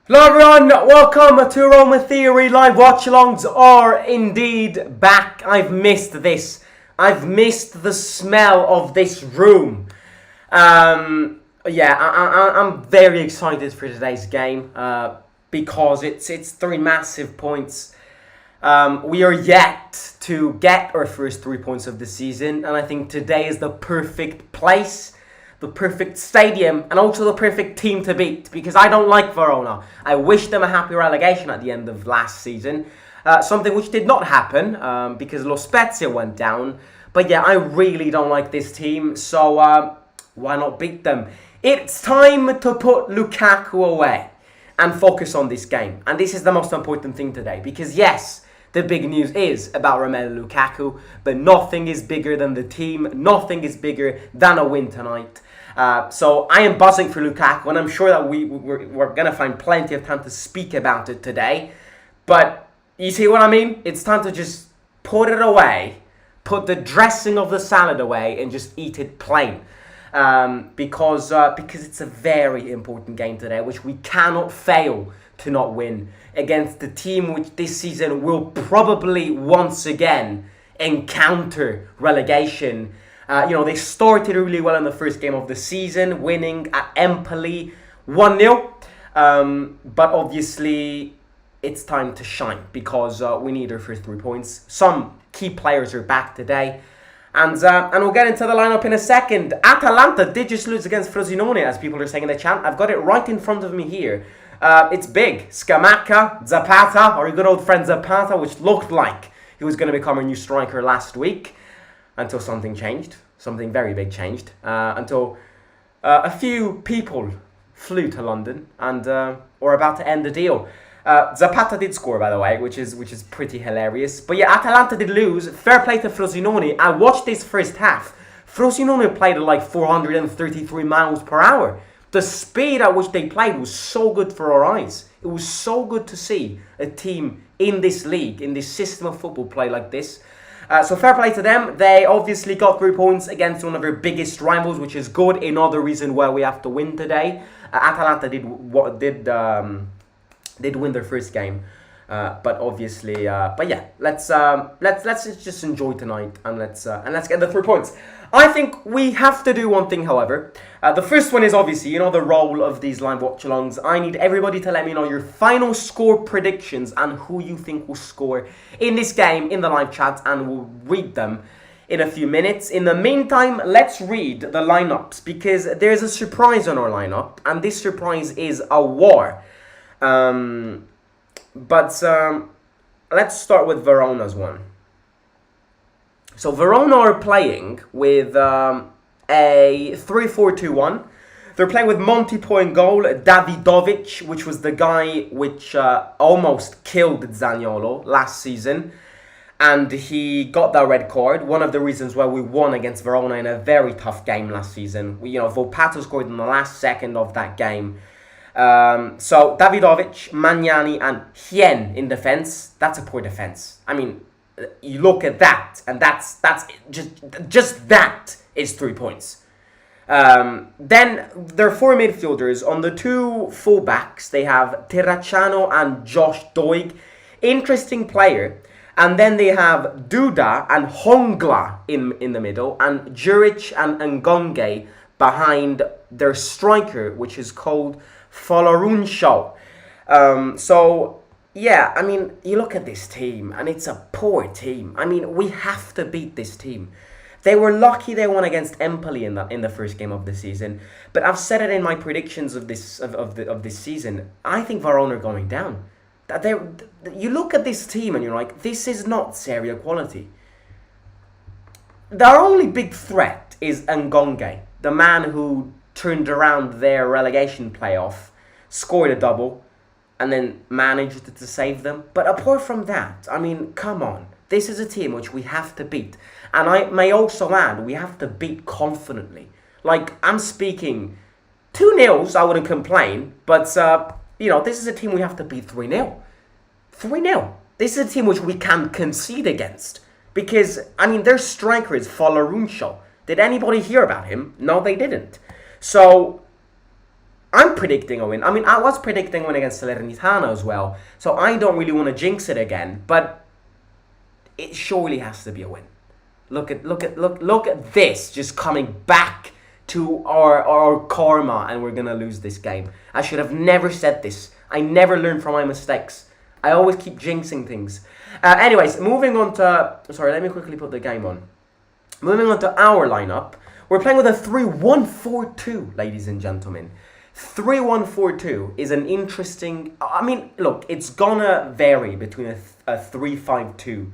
Hello everyone, welcome to Roma Theory. Live watch-alongs are indeed back. I've missed this. I've missed the smell of this room. I'm very excited for today's game because it's 3 massive points. We are yet to get our first 3 points of the season, and I think today is the perfect place, the perfect stadium, and also the perfect team to beat, because I don't like Verona. I wish them a happy relegation at the end of last season, something which did not happen because Lo Spezia went down. But yeah, I really don't like this team, so why not beat them? It's time to put Lukaku away and focus on this game. And this is the most important thing today, because yes, the big news is about Romelu Lukaku, but nothing is bigger than the team. Nothing is bigger than a win tonight. So I am buzzing for Lukaku, and I'm sure that we're going to find plenty of time to speak about it today. But you see what I mean? It's time to just put it away, put the dressing of the salad away, and just eat it plain. Because it's a very important game today, which we cannot fail to not win against the team which this season will probably once again encounter relegation. They started really well in the first game of the season, winning at Empoli 1-0. But obviously, it's time to shine because we need our first 3 points. Some key players are back today. And we'll get into the lineup in a second. Atalanta did just lose against Frosinone, as people are saying in the chat. I've got it right in front of me here. It's big. Scamacca, Zapata, our good old friend Zapata, which looked like he was going to become our new striker last week, until something changed. Something very big changed. Until a few people flew to London and were about to end the deal. Zapata did score, by the way, which is pretty hilarious. But yeah, Atalanta did lose. Fair play to Frosinone. I watched this first half. Frosinone played at like 433 miles per hour. The speed at which they played was so good for our eyes. It was so good to see a team in this league, in this system of football, play like this. So fair play to them. They obviously got 3 points against one of their biggest rivals, which is good. Another reason why we have to win today. Atalanta did win their first game, but obviously, let's just enjoy tonight and let's get the 3 points. I think we have to do one thing, however. The first one is obviously, the role of these live watch-alongs. I need everybody to let me know your final score predictions and who you think will score in this game in the live chat, and we'll read them in a few minutes. In the meantime, let's read the lineups, because there's a surprise on our lineup, and this surprise is Aouar. Let's start with Verona's one. So Verona are playing with a 3-4-2-1. They're playing with Montipo in goal, Davidovic, which was the guy which almost killed Zaniolo last season, and he got that red card. One of the reasons why we won against Verona in a very tough game last season. Volpato scored in the last second of that game. So Davidovic, Magnani, and Hien in defense. That's a poor defense. I mean, you look at that, and that's just that is 3 points. Then their 4 midfielders. On the 2 fullbacks, they have Terracciano and Josh Doig. Interesting player. And then they have Duda and Hongla in the middle, and Juric and Ngonge behind their striker, which is called Folarunshaw. Yeah, I mean, you look at this team, and it's a poor team. I mean, we have to beat this team. They were lucky they won against Empoli in the first game of the season, but I've said it in my predictions of this season. I think Verona are going down. You look at this team, and you're like, this is not Serie quality. Their only big threat is Ngonge, the man who turned around their relegation playoff, scored a double, and then managed to save them. But apart from that, I mean, come on. This is a team which we have to beat. And I may also add, we have to beat confidently. Like, I'm speaking 2-0, I wouldn't complain. But, this is a team we have to beat 3-0. 3-0. This is a team which we can concede against. Because, I mean, their striker is Folarunshaw. Did anybody hear about him? No, they didn't. So, I'm predicting a win. I mean, I was predicting a win against Salernitana as well, so I don't really want to jinx it again, but it surely has to be a win. Look at this, just coming back to our karma, and we're gonna lose this game. I should have never said this. I never learn from my mistakes. I always keep jinxing things. Anyways, moving on to... Sorry, let me quickly put the game on. Moving on to our lineup. We're playing with a 3-1-4-2, ladies and gentlemen. 3-1-4-2 is an interesting... I mean, look, it's gonna vary between a 3-5-2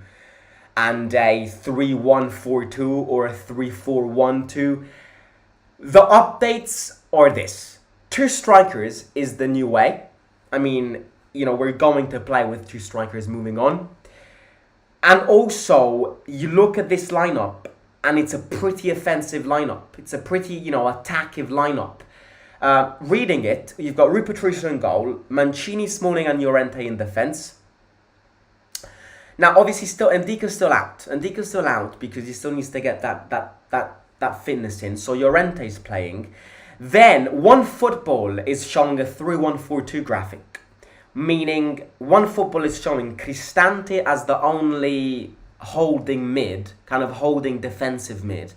and a 3-1-4-2 or a 3-4-1-2. The updates are this. 2 strikers is the new way. I mean, you know, we're going to play with 2 strikers moving on. And also, you look at this lineup, and it's a pretty offensive lineup. It's a pretty, you know, attackive lineup. Reading it, you've got Rui Patricio in goal, Mancini, Smalling, and Llorente in defence. Now, obviously, Ndika's still out. Ndika's still out because he still needs to get that fitness in. So Llorente's playing. Then, OneFootball is showing a 3-1-4-2 graphic. Meaning, OneFootball is showing Cristante as the only holding mid, kind of holding defensive mid.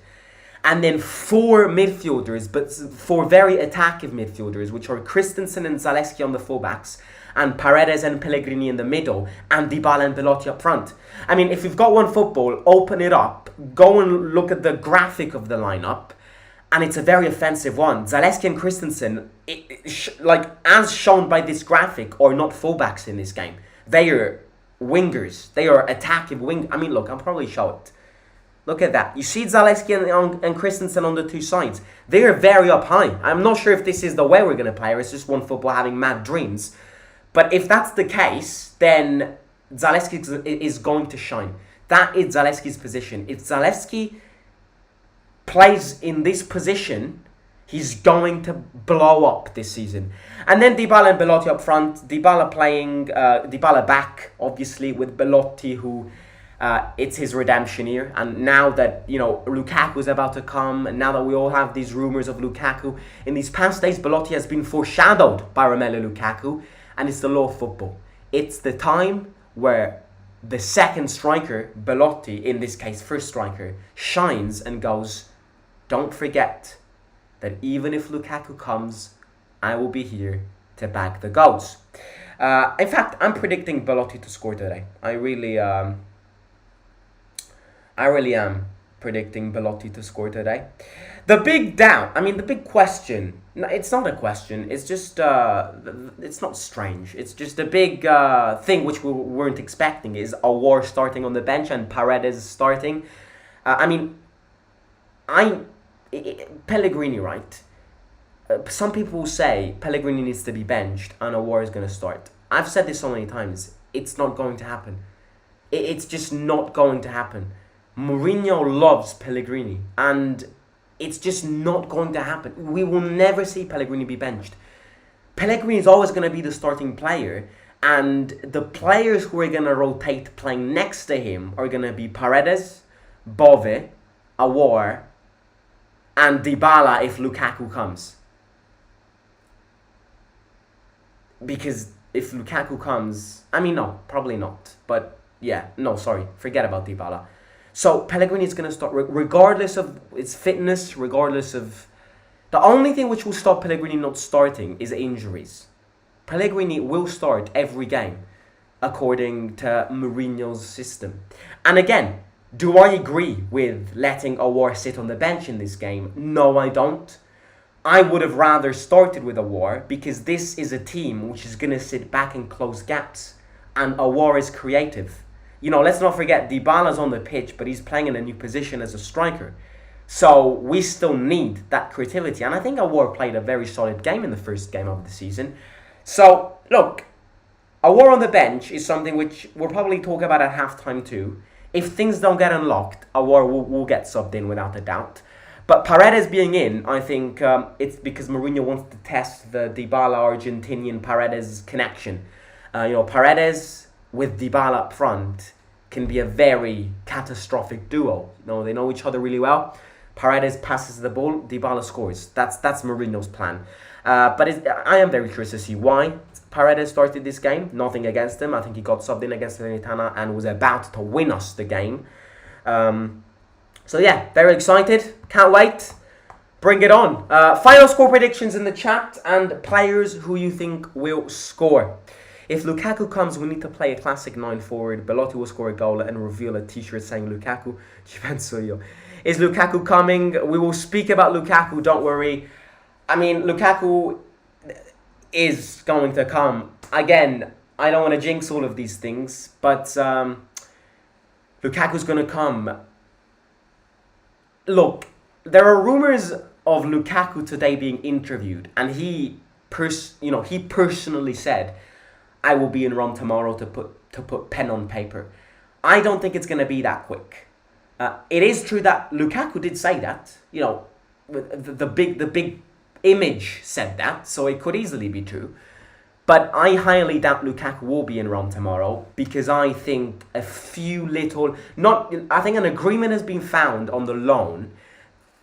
And then 4 midfielders, but 4 very attacking midfielders, which are Christensen and Zalewski on the fullbacks, and Paredes and Pellegrini in the middle, and Dybala and Belotti up front. I mean, if you've got OneFootball, open it up, go and look at the graphic of the lineup, and it's a very offensive one. Zalewski and Christensen, like as shown by this graphic, are not fullbacks in this game. They are wingers. They are attacking wing. I mean, look, I'll probably show it. Look at that. You see Zalewski and Christensen on the 2 sides. They are very up high. I'm not sure if this is the way we're going to play, or it's just OneFootball having mad dreams. But if that's the case, then Zalewski is going to shine. That is Zalewski's position. If Zalewski plays in this position, he's going to blow up this season. And then Dybala and Belotti up front. Dybala back, obviously, with Belotti, who it's his redemption year. And now that, you know, Lukaku is about to come, and now that we all have these rumours of Lukaku, in these past days, Belotti has been foreshadowed by Romelu Lukaku, and it's the law of football. It's the time where the second striker, Belotti, in this case, first striker, shines and goes, don't forget that even if Lukaku comes, I will be here to back the goals. In fact, I'm predicting Belotti to score today. I really am predicting Belotti to score today. The big doubt, I mean, the big question, it's not a question, it's just, it's not strange. It's just a big thing which we weren't expecting is Aouar starting on the bench and Paredes starting. I mean, Pellegrini, right? Some people will say Pellegrini needs to be benched and Aouar is going to start. I've said this so many times. It's not going to happen. It's just not going to happen. Mourinho loves Pellegrini, and it's just not going to happen. We will never see Pellegrini be benched. Pellegrini is always going to be the starting player, and the players who are going to rotate playing next to him are going to be Paredes, Bove, Aouar, and Dybala if Lukaku comes. Because if Lukaku comes... I mean, no, probably not. But, yeah, no, sorry. Forget about Dybala. So, Pellegrini is going to start, regardless of its fitness, regardless of... The only thing which will stop Pellegrini not starting is injuries. Pellegrini will start every game, according to Mourinho's system. And again, do I agree with letting Aouar sit on the bench in this game? No, I don't. I would have rather started with Aouar because this is a team which is going to sit back and close gaps. And Aouar is creative. You know, let's not forget, Dybala's on the pitch, but he's playing in a new position as a striker. So we still need that creativity. And I think Aouar played a very solid game in the first game of the season. So, look, Aouar on the bench is something which we'll probably talk about at halftime too. If things don't get unlocked, Aouar will get subbed in without a doubt. But Paredes being in, I think it's because Mourinho wants to test the Dybala-Argentinian Paredes connection. Paredes with Dybala up front can be a very catastrophic duo. They know each other really well. Paredes passes the ball, Dybala scores. That's Mourinho's plan. I am very curious to see why Paredes started this game. Nothing against him. I think he got subbed in against Salernitana and was about to win us the game. So yeah, very excited. Can't wait. Bring it on. Final score predictions in the chat and players who you think will score. If Lukaku comes, we need to play a classic 9 forward. Belotti will score a goal and reveal a t-shirt saying Lukaku. Is Lukaku coming? We will speak about Lukaku, don't worry. I mean, Lukaku is going to come. Again, I don't want to jinx all of these things, but Lukaku's going to come. Look, there are rumors of Lukaku today being interviewed, and he personally said, I will be in Rome tomorrow to put pen on paper. I don't think it's going to be that quick. It is true that Lukaku did say that. You know, the big image said that, so it could easily be true. But I highly doubt Lukaku will be in Rome tomorrow, because I think I think an agreement has been found on the loan.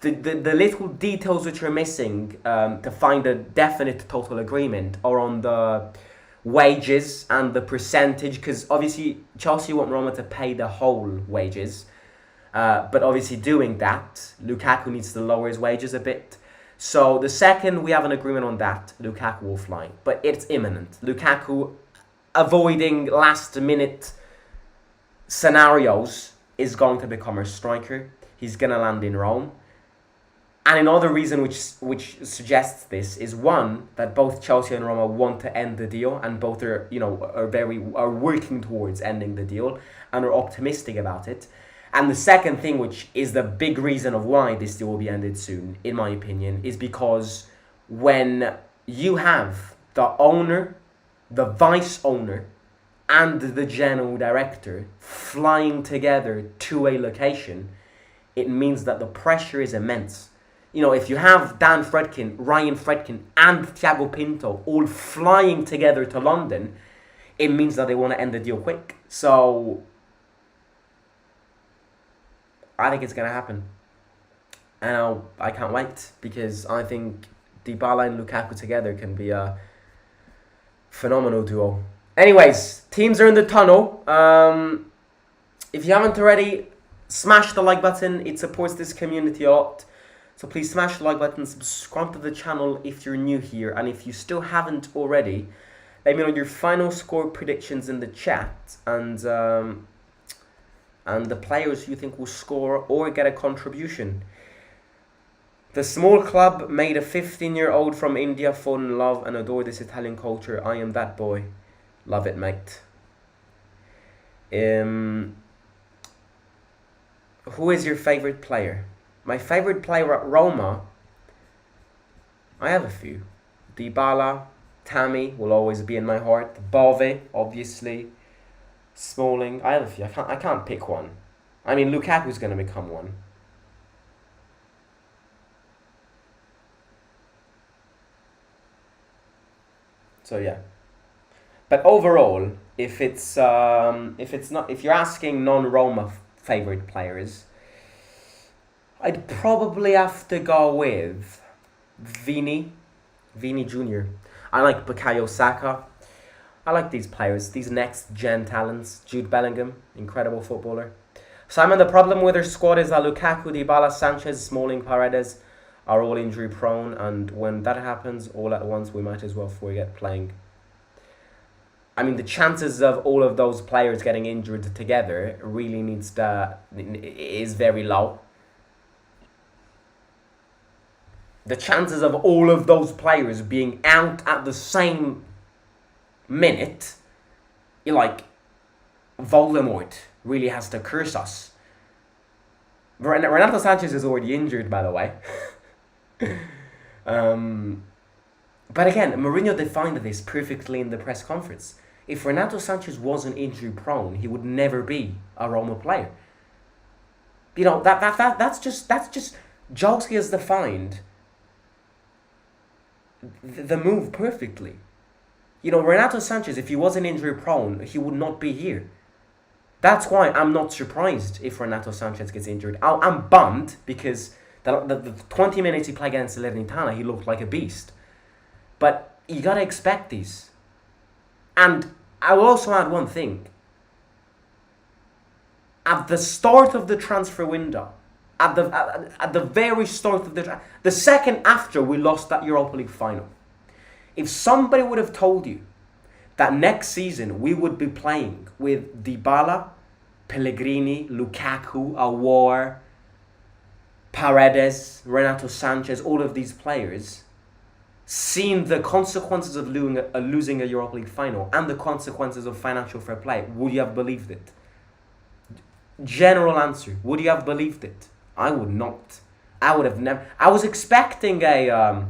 The little details which are missing to find a definite total agreement are on the wages and the percentage, because obviously Chelsea want Roma to pay the whole wages, but obviously doing that, Lukaku needs to lower his wages a bit. So the second we have an agreement on that, Lukaku will fly, but it's imminent. Lukaku avoiding last minute scenarios is going to become a striker. He's gonna land in Rome. And another reason which suggests this is, one, that both Chelsea and Roma want to end the deal, and both are working towards ending the deal and are optimistic about it. And the second thing, which is the big reason of why this deal will be ended soon, in my opinion, is because when you have the owner, the vice owner, and the general director flying together to a location, it means that the pressure is immense. You know, if you have Dan Fredkin, Ryan Fredkin, and Thiago Pinto all flying together to London, it means that they want to end the deal quick. So I think it's going to happen. And I can't wait, because I think Dybala and Lukaku together can be a phenomenal duo. Anyways, teams are in the tunnel. If you haven't already, smash the like button. It supports this community a lot. So please smash the like button, subscribe to the channel if you're new here, and if you still haven't already, let me know your final score predictions in the chat, and the players you think will score or get a contribution. The small club made a 15-year-old from India fall in love and adore this Italian culture. I am that boy. Love it, mate. Who is your favorite player? My favorite player at Roma, I have a few. Dybala, Tammy will always be in my heart. Bove, obviously. Smalling, I have a few. I can't pick one. I mean, Lukaku's going to become one. So yeah. But overall, if you're asking non-Roma favorite players, I'd probably have to go with Vini Jr. I like Bukayo Saka. I like these players, these next-gen talents. Jude Bellingham, incredible footballer. Simon, the problem with their squad is that Lukaku, Dybala, Sanchez, Smalling, Paredes are all injury-prone, and when that happens all at once, we might as well forget playing. I mean, the chances of all of those players getting injured together really is very low. The chances of all of those players being out at the same minute, you're like, Voldemort really has to curse us. Renato Sanchez is already injured, by the way. But again, Mourinho defined this perfectly in the press conference. If Renato Sanchez wasn't injury prone, he would never be a Roma player. You know, that's just Jolski has defined the move perfectly. You know, Renato Sanchez, if he wasn't injury prone, he would not be here. That's why I'm not surprised if Renato Sanchez gets injured. I'm bummed because the 20 minutes he played against Salernitana, he looked like a beast. But you gotta expect these. And I will also add one thing. At the start of the transfer window, at the very start of the second after we lost that Europa League final, if somebody would have told you that next season we would be playing with Dybala, Pellegrini, Lukaku, Aouar, Paredes, Renato Sanchez, all of these players, seeing the consequences of losing a Europa League final and the consequences of financial fair play, would you have believed it? General answer, would you have believed it? I would not. I would have never. I was expecting a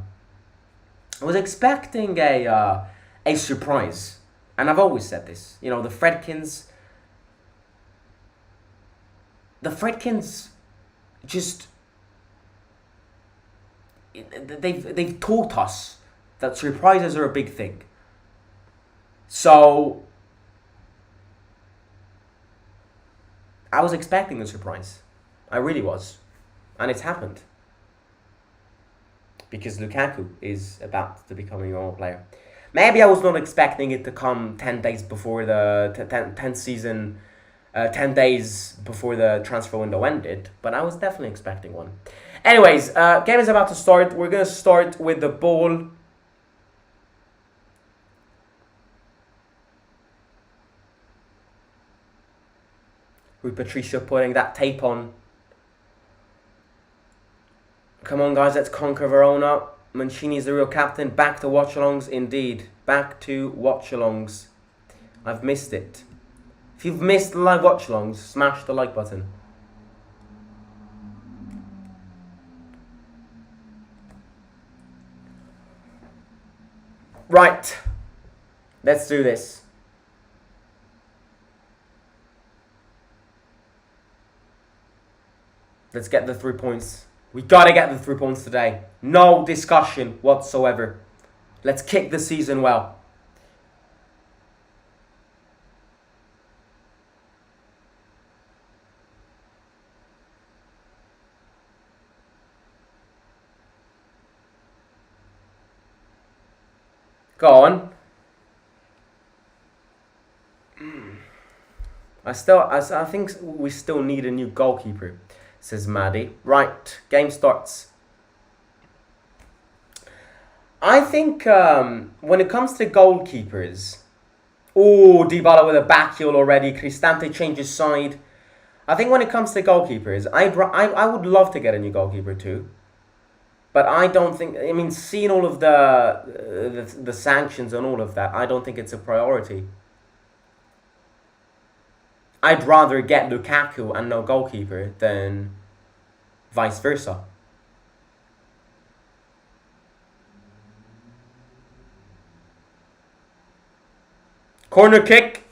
surprise, and I've always said this. You know, the Fredkins just they've taught us that surprises are a big thing. So I was expecting a surprise. I really was. And it's happened. Because Lukaku is about to become a Euro player. Maybe I was not expecting it to come 10 days before the 10 days before the transfer window ended, but I was definitely expecting one. Anyways, game is about to start. We're going to start with the ball. With Patricia putting that tape on. Come on, guys, let's conquer Verona. Mancini is the real captain. Back to watch-alongs, indeed. Back to watch-alongs. I've missed it. If you've missed the live watch-alongs, smash the like button. Right. Let's do this. Let's get the 3 points. We gotta get the 3 points today. No discussion whatsoever. Let's kick the season well. Go on. I think we still need a new goalkeeper, says Maddie. Right, game starts. I think when it comes to goalkeepers, Dybala with a back heel already. Cristante changes side. I think when it comes to goalkeepers, I would love to get a new goalkeeper too. But I don't think. I mean, seeing all of the sanctions and all of that, I don't think it's a priority. I'd rather get Lukaku and no goalkeeper than vice versa. Corner kick.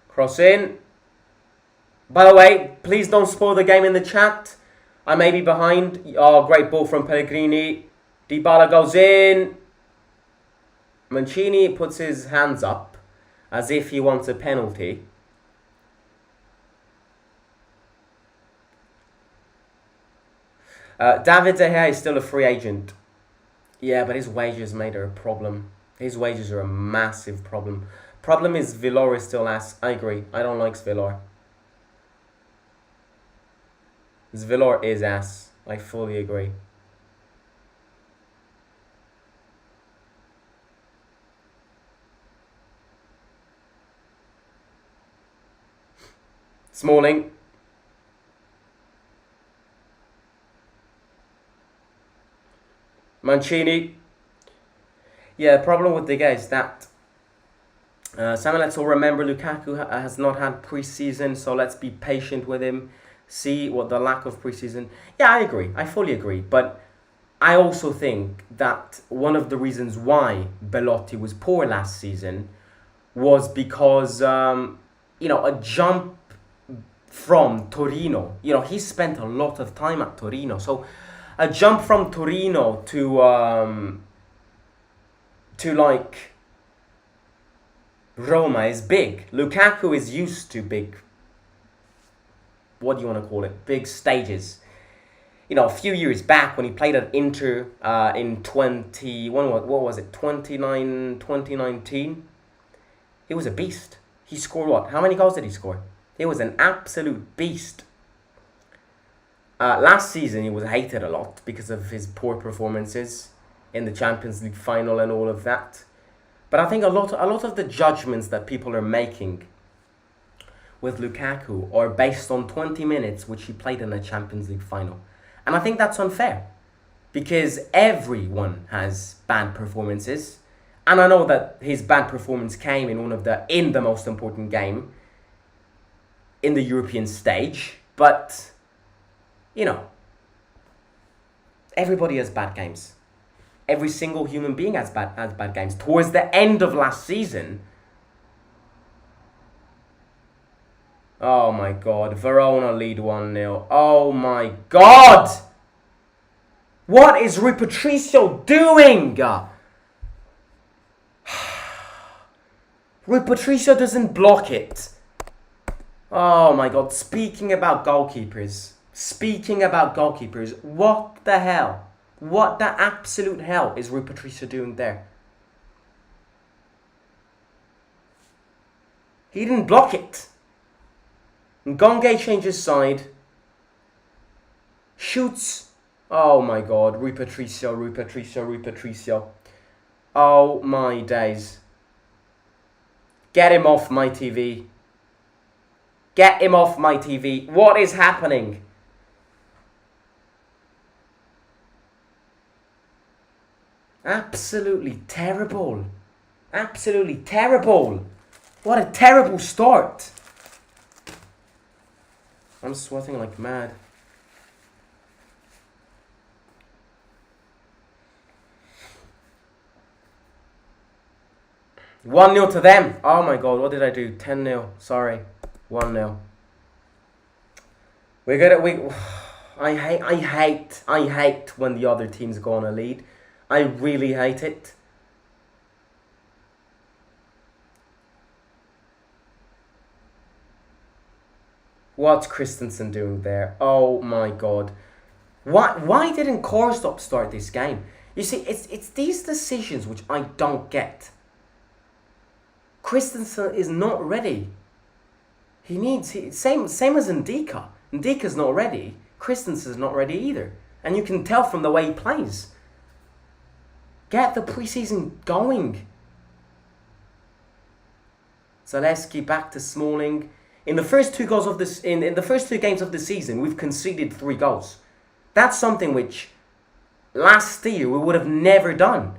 Cross in. By the way, please don't spoil the game in the chat. I may be behind. Oh, great ball from Pellegrini. Dybala goes in. Mancini puts his hands up as if he wants a penalty. David De Gea is still a free agent. Yeah, but his wages made it a problem. His wages are a massive problem. Problem is Villar is still ass. I agree. I don't like Villar. Villar is ass. I fully agree. Smalling. Mancini. Yeah, the problem with the guy is that Samuel, let's all remember Lukaku has not had pre-season, so let's be patient with him. See what the lack of pre-season. Yeah, I agree. I fully agree. But I also think that one of the reasons why Belotti was poor last season was because, a jump from Torino. He spent a lot of time at Torino. So a jump from Torino to Roma is big. Lukaku is used to big, what do you want to call it? Big stages. You know, a few years back when he played at Inter in 2019, he was a beast. He scored what? How many goals did he score? He was an absolute beast. Last season he was hated a lot because of his poor performances in the Champions League final and all of that. But I think a lot of the judgments that people are making with Lukaku are based on 20 minutes which he played in a Champions League final. And I think that's unfair, because everyone has bad performances. And I know that his bad performance came in the most important game in the European stage, but you know, everybody has bad games. Every single human being has bad games. Towards the end of last season, oh my God, Verona lead 1-0. Oh my God! What is Rui Patricio doing? Rui Patricio doesn't block it. Oh my God, speaking about goalkeepers, what the hell? What the absolute hell is Rui Patricio doing there? He didn't block it. Ngonge changes side. Shoots. Oh my God, Rui Patricio. Oh my days. Get him off my TV. What is happening? Absolutely terrible. What a terrible start. I'm sweating like mad. One 0 to them. Oh my God, what did I do? 10-0. Sorry. 1-0. I hate when the other teams go on a lead. I really hate it. What's Christensen doing there? Oh my God. Why didn't Korsdorp start this game? You see, it's these decisions which I don't get. Christensen is not ready. Same as Ndika. Ndika's not ready. Christensen's not ready either. And you can tell from the way he plays. Get the preseason going. Zaleski back to Smalling. In the first two goals of this, in the first two games of the season, we've conceded 3 goals. That's something which last year we would have never done.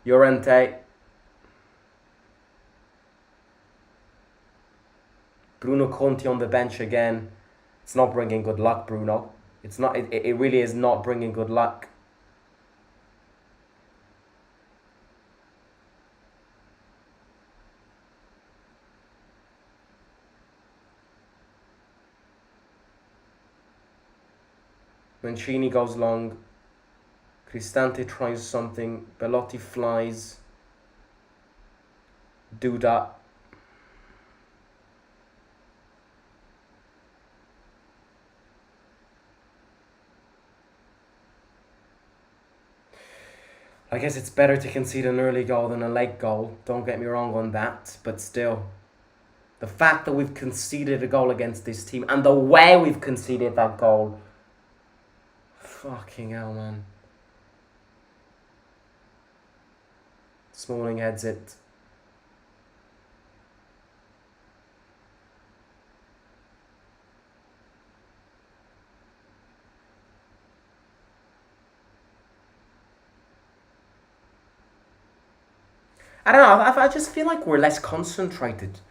Llorente. Bruno Conti on the bench again. It's not bringing good luck, Bruno. It's not. It really is not bringing good luck. Mancini goes long. Cristante tries something. Belotti flies. Duda. I guess it's better to concede an early goal than a late goal. Don't get me wrong on that. But still, the fact that we've conceded a goal against this team and the way we've conceded that goal. Fucking hell, man. Smalling heads it. I don't know, I just feel like we're less concentrated.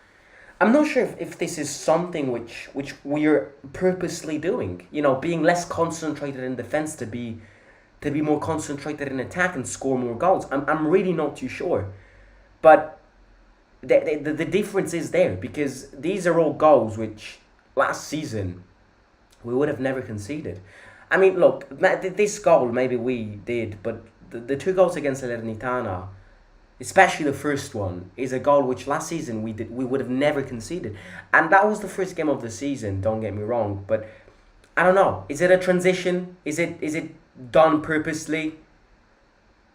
I'm not sure if this is something which we're purposely doing. You know, being less concentrated in defense to be more concentrated in attack and score more goals. I'm really not too sure. But the difference is there, because these are all goals which last season we would have never conceded. I mean, look, this goal maybe we did, but the two goals against Salernitana, especially the first one, is a goal which last season we would have never conceded, and that was the first game of the season. Don't get me wrong, but I don't know. Is it a transition? Is it done purposely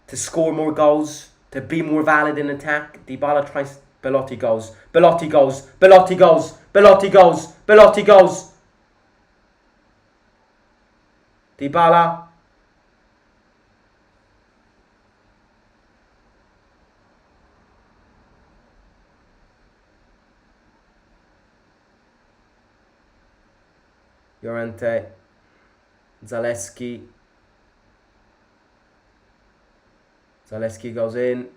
to score more goals, to be more valid in attack? Dybala tries. Belotti goes. Belotti goes. Belotti goes. Belotti goes. Belotti goes. Dybala. Llorente. Zaleski. Zaleski goes in.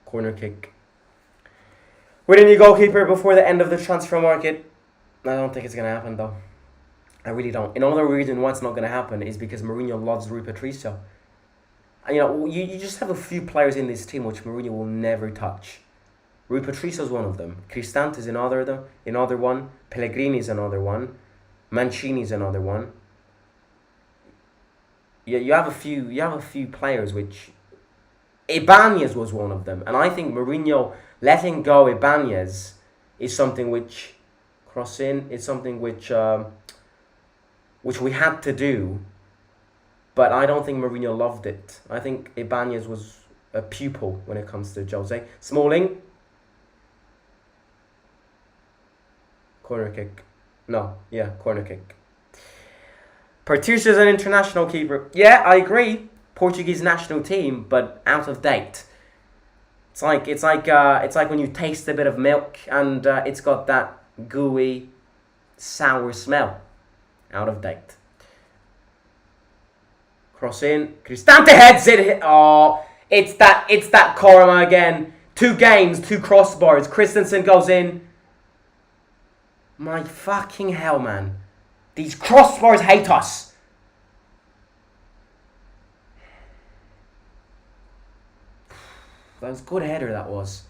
Corner kick. With a new goalkeeper before the end of the transfer market. I don't think it's going to happen though. I really don't. Another reason why it's not going to happen is because Mourinho loves Rui Patricio. And, you just have a few players in this team which Mourinho will never touch. Rui Patricio is one of them. Cristante is another one. Pellegrini is another one. Mancini is another one. You have a few players which Ibanez was one of them, and I think Mourinho letting go Ibanez is something which which we had to do, but I don't think Mourinho loved it. I think Ibanez was a pupil when it comes to Jose. Smalling. Corner kick. Corner kick. Patricio is an international keeper. Yeah, I agree. Portuguese national team, but out of date. It's like when you taste a bit of milk and it's got that gooey, sour smell. Out of date. Cross in. Cristante heads it. Oh, it's that karma again. 2 games, 2 crossbars. Christensen goes in. My fucking hell, man. These crossbars hate us. That was a good header, that was.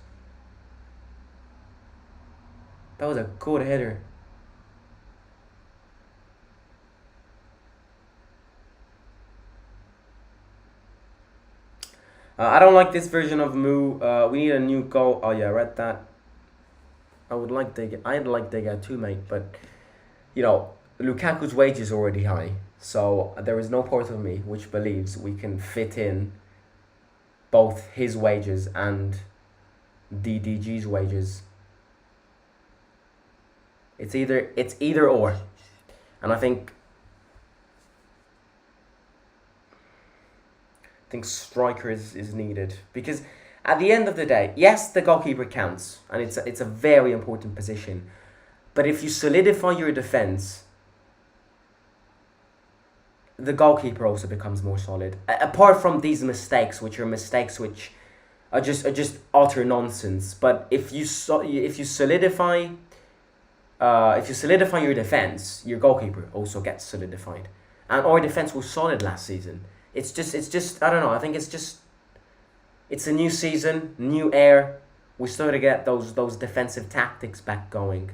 That was a good header. I don't like this version of Moo. We need a new goal. Oh yeah, I read that. I'd like Dega too, mate. But, Lukaku's wage is already high. So there is no part of me which believes we can fit in both his wages and DDG's wages. It's either or. And I think striker is needed, because at the end of the day, yes, the goalkeeper counts and it's a very important position, but if you solidify your defense, the goalkeeper also becomes more solid. Apart from these mistakes, which are just utter nonsense. But if you solidify your defense, your goalkeeper also gets solidified. And our defense was solid last season. It's just I don't know. I think it's a new season, new air. We start to get those defensive tactics back going.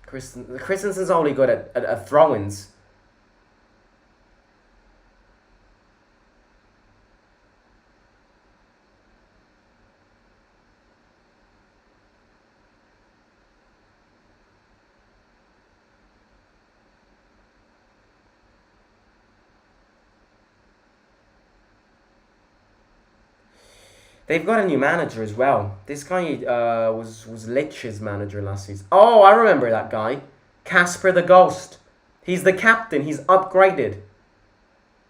Christensen's only good at throw-ins. They've got a new manager as well. This guy was Lich's manager last season. Oh, I remember that guy. Casper the Ghost. He's the captain. He's upgraded.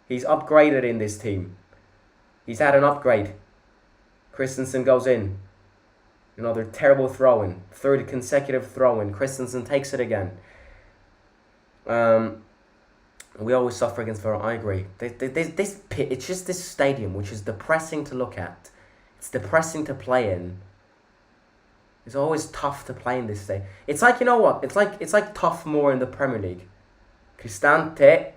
He's upgraded in this team. He's had an upgrade. Christensen goes in. Another terrible throw-in. 3rd consecutive throw-in. Christensen takes it again. We always suffer against Verona. I agree. This pit, it's just this stadium, which is depressing to look at. It's depressing to play in. It's always tough to play in this day. It's like, you know what? It's like tough more in the Premier League. Cristante,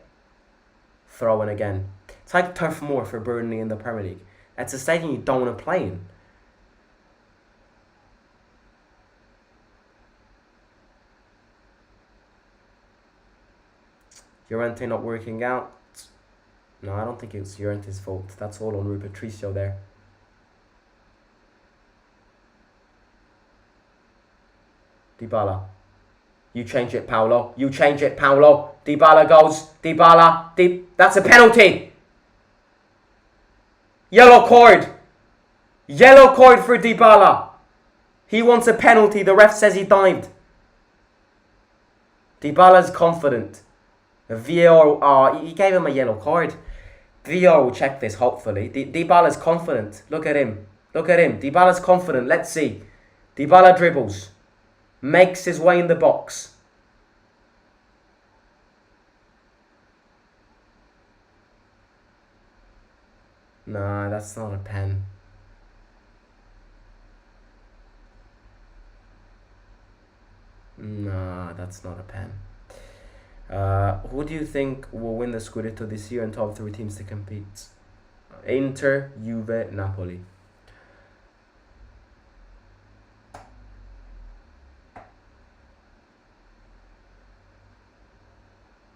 throw in again. It's like Turf Moor for Burnley in the Premier League. It's a stadium you don't want to play in. Llorente not working out. No, I don't think it was Llorente's fault. That's all on Rui Patricio there. Dybala. You change it, Paolo. You change it, Paolo. Dybala goes. Dybala. That's a penalty. Yellow cord. Yellow cord for Dybala. He wants a penalty. The ref says he dived. Dybala's confident. VAR, he gave him a yellow card. VAR will check this, hopefully. Dybala's confident. Look at him. Look at him. Dybala's confident. Let's see. Dybala dribbles. Makes his way in the box. Nah, that's not a pen. Nah, that's not a pen. Who do you think will win the Scudetto this year and top 3 teams to compete? Inter, Juve, Napoli.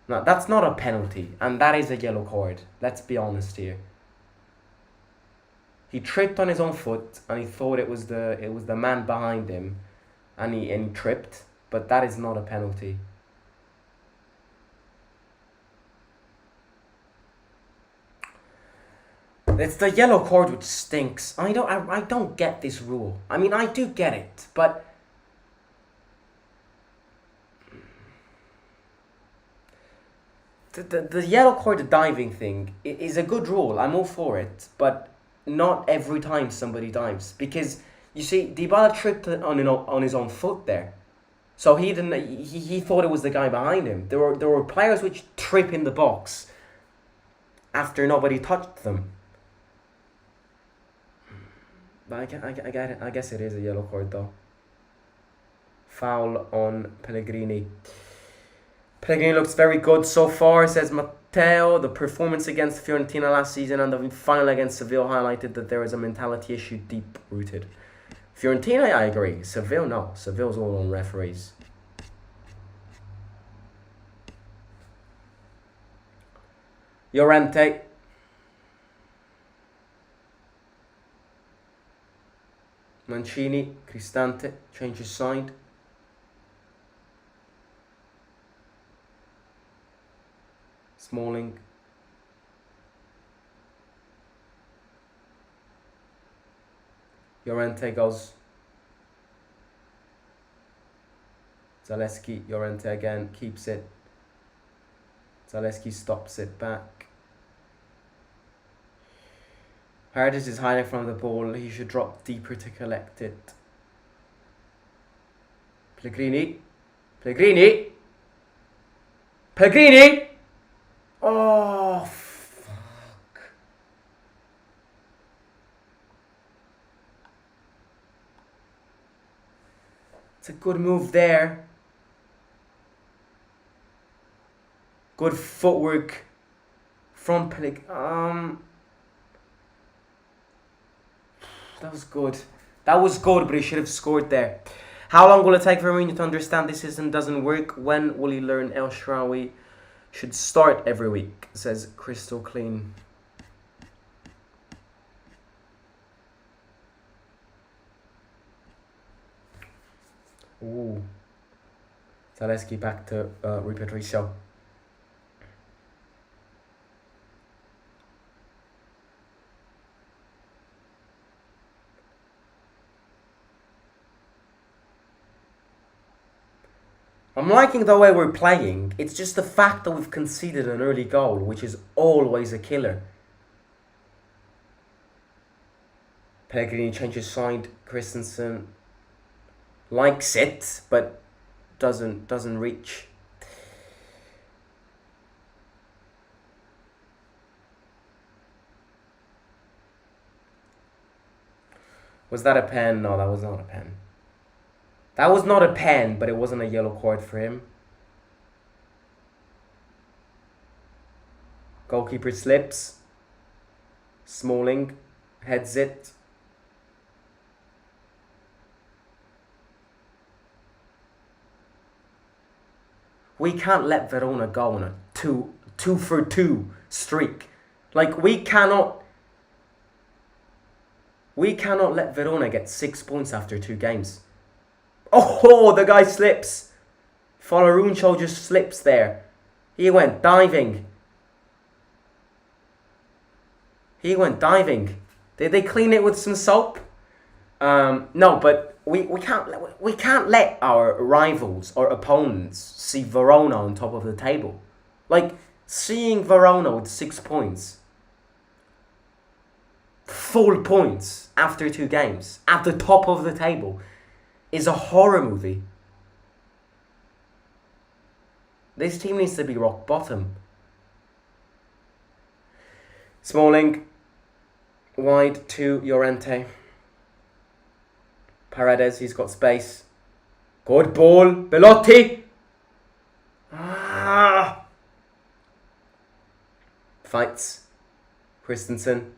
No, that's not a penalty, and that is a yellow card. Let's be honest here. He tripped on his own foot, and he thought it was the man behind him, and he tripped. But that is not a penalty. It's the yellow card which stinks. I don't get this rule. I mean, I do get it, but the yellow card diving thing is a good rule. I'm all for it, but not every time somebody dives, because you see, Dybala tripped on his own foot there. So he didn't. He thought it was the guy behind him. There were players which trip in the box after nobody touched them. But I get it. I guess it is a yellow card though. Foul on Pellegrini. Pellegrini looks very good so far, says Matteo. The performance against Fiorentina last season and the final against Seville highlighted that there is a mentality issue deep rooted. Fiorentina, I agree. Seville, no. Seville's all on referees. Llorente. Mancini, Cristante, changes side. Smalling. Llorente goes. Zaleski, Llorente again, keeps it. Zaleski stops it back. Paredes is hiding from the ball. He should drop deeper to collect it. Pellegrini. Pellegrini. Pellegrini. Oh, fuck. It's a good move there. Good footwork from Pellegrini. That was good. That was good, but he should have scored there. How long will it take for Mourinho to understand this system doesn't work? When will he learn El Shaarawy should start every week? Says Crystal Clean. Ooh. Zaleski back to Rui Patricio. I'm liking the way we're playing. It's just the fact that we've conceded an early goal, which is always a killer. Pellegrini changes side. Christensen likes it, but doesn't reach. Was that a pen? No, that was not a pen. That was not a pen, but it wasn't a yellow card for him. Goalkeeper slips. Smalling heads it. We can't let Verona go on a two for two streak. Like, we cannot let Verona get 6 points after 2 games. Oh, the guy slips. Foloruncho just slips there. He went diving. Did they clean it with some soap? No, but we can't let our rivals or opponents see Verona on top of the table. Like, seeing Verona with 6 points, full points after 2 games, at the top of the table, is a horror movie. This team needs to be rock bottom. Smalling, wide to Llorente. Paredes, he's got space. Good ball, Belotti. Fights. Christensen.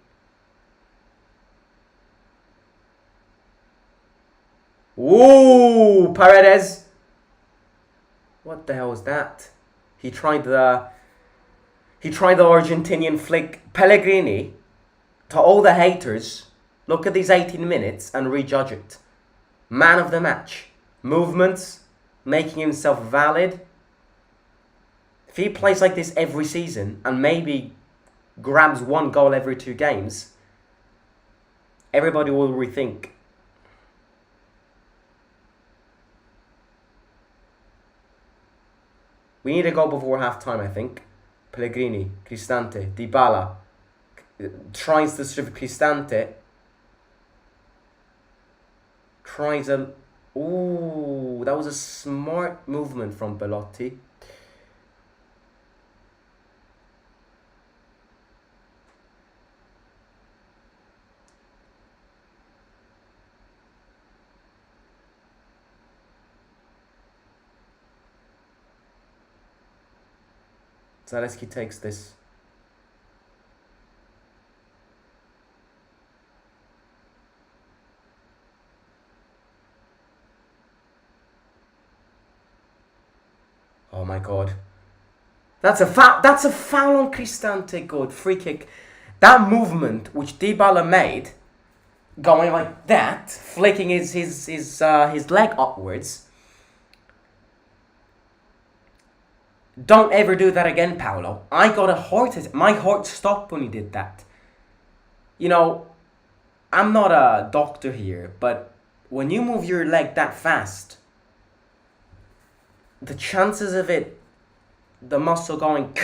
Ooh, Paredes. What the hell was that? He tried the Argentinian flick. Pellegrini, to all the haters, look at these 18 minutes and rejudge it. Man of the match. Movements, making himself valid. If he plays like this every season and maybe grabs 1 goal every 2 games, everybody will rethink. We need a goal before half-time, I think. Pellegrini, Cristante, Dybala. Tries to strip Cristante. Tries a... Ooh, that was a smart movement from Belotti. Zaleski takes this. Oh my god. That's a foul on Cristante. Good. Free kick. That movement which Dybala made, going like that, flicking his leg upwards. Don't ever do that again, Paolo. I got a heart attack. My heart stopped when he did that. You know, I'm not a doctor here, but when you move your leg that fast, the chances of it, the muscle going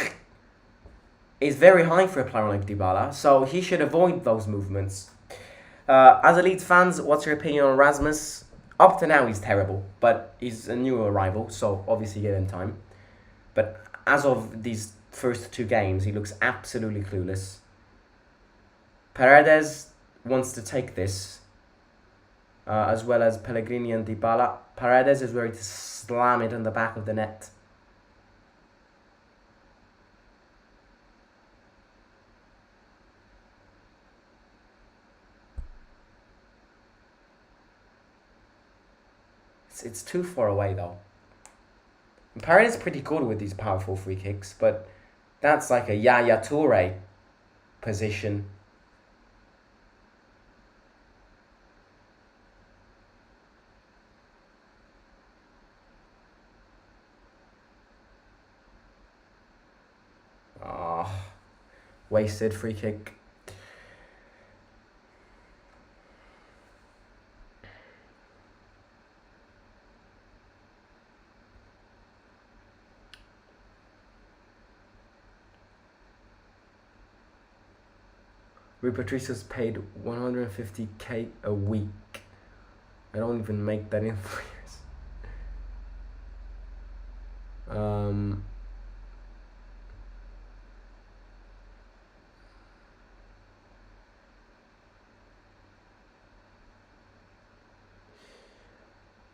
is very high for a player like Dybala, so he should avoid those movements. As Leeds fans, what's your opinion on Rasmus? Up to now, he's terrible, but he's a new arrival, so obviously give him time. But as of these first 2 games, he looks absolutely clueless. Paredes wants to take this, as well as Pellegrini and Dybala. Paredes is ready to slam it in the back of the net. It's too far away though. Paredes is pretty good with these powerful free kicks, but that's like a Yaya Toure position. Wasted free kick. Rui Patricia's paid 150k a week. I don't even make that in 3 years.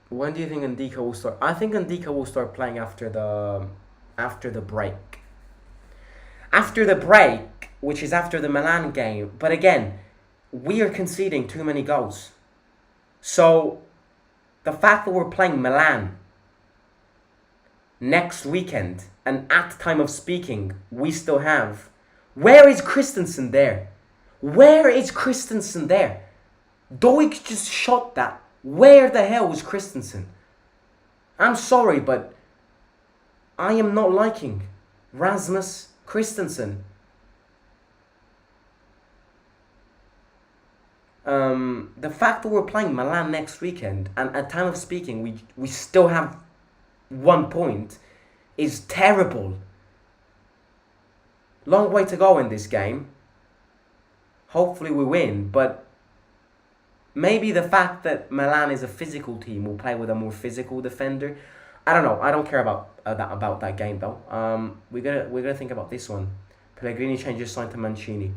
When do you think Ndika will start? I think Ndika will start playing after the break. After the break, which is after the Milan game. But again, we are conceding too many goals. So, the fact that we're playing Milan next weekend And at time of speaking, we still have... Where is Christensen there? Where is Christensen there? Doig just shot that. Where the hell was Christensen? I'm sorry, but I am not liking Rasmus Christensen. The fact that we're playing Milan next weekend, and at time of speaking, we still have 1 point, is terrible. Long way to go in this game. Hopefully we win, but maybe the fact that Milan is a physical team will play with a more physical defender. I don't know. I don't care about that game though. We're gonna think about this one. Pellegrini changes sign to Mancini.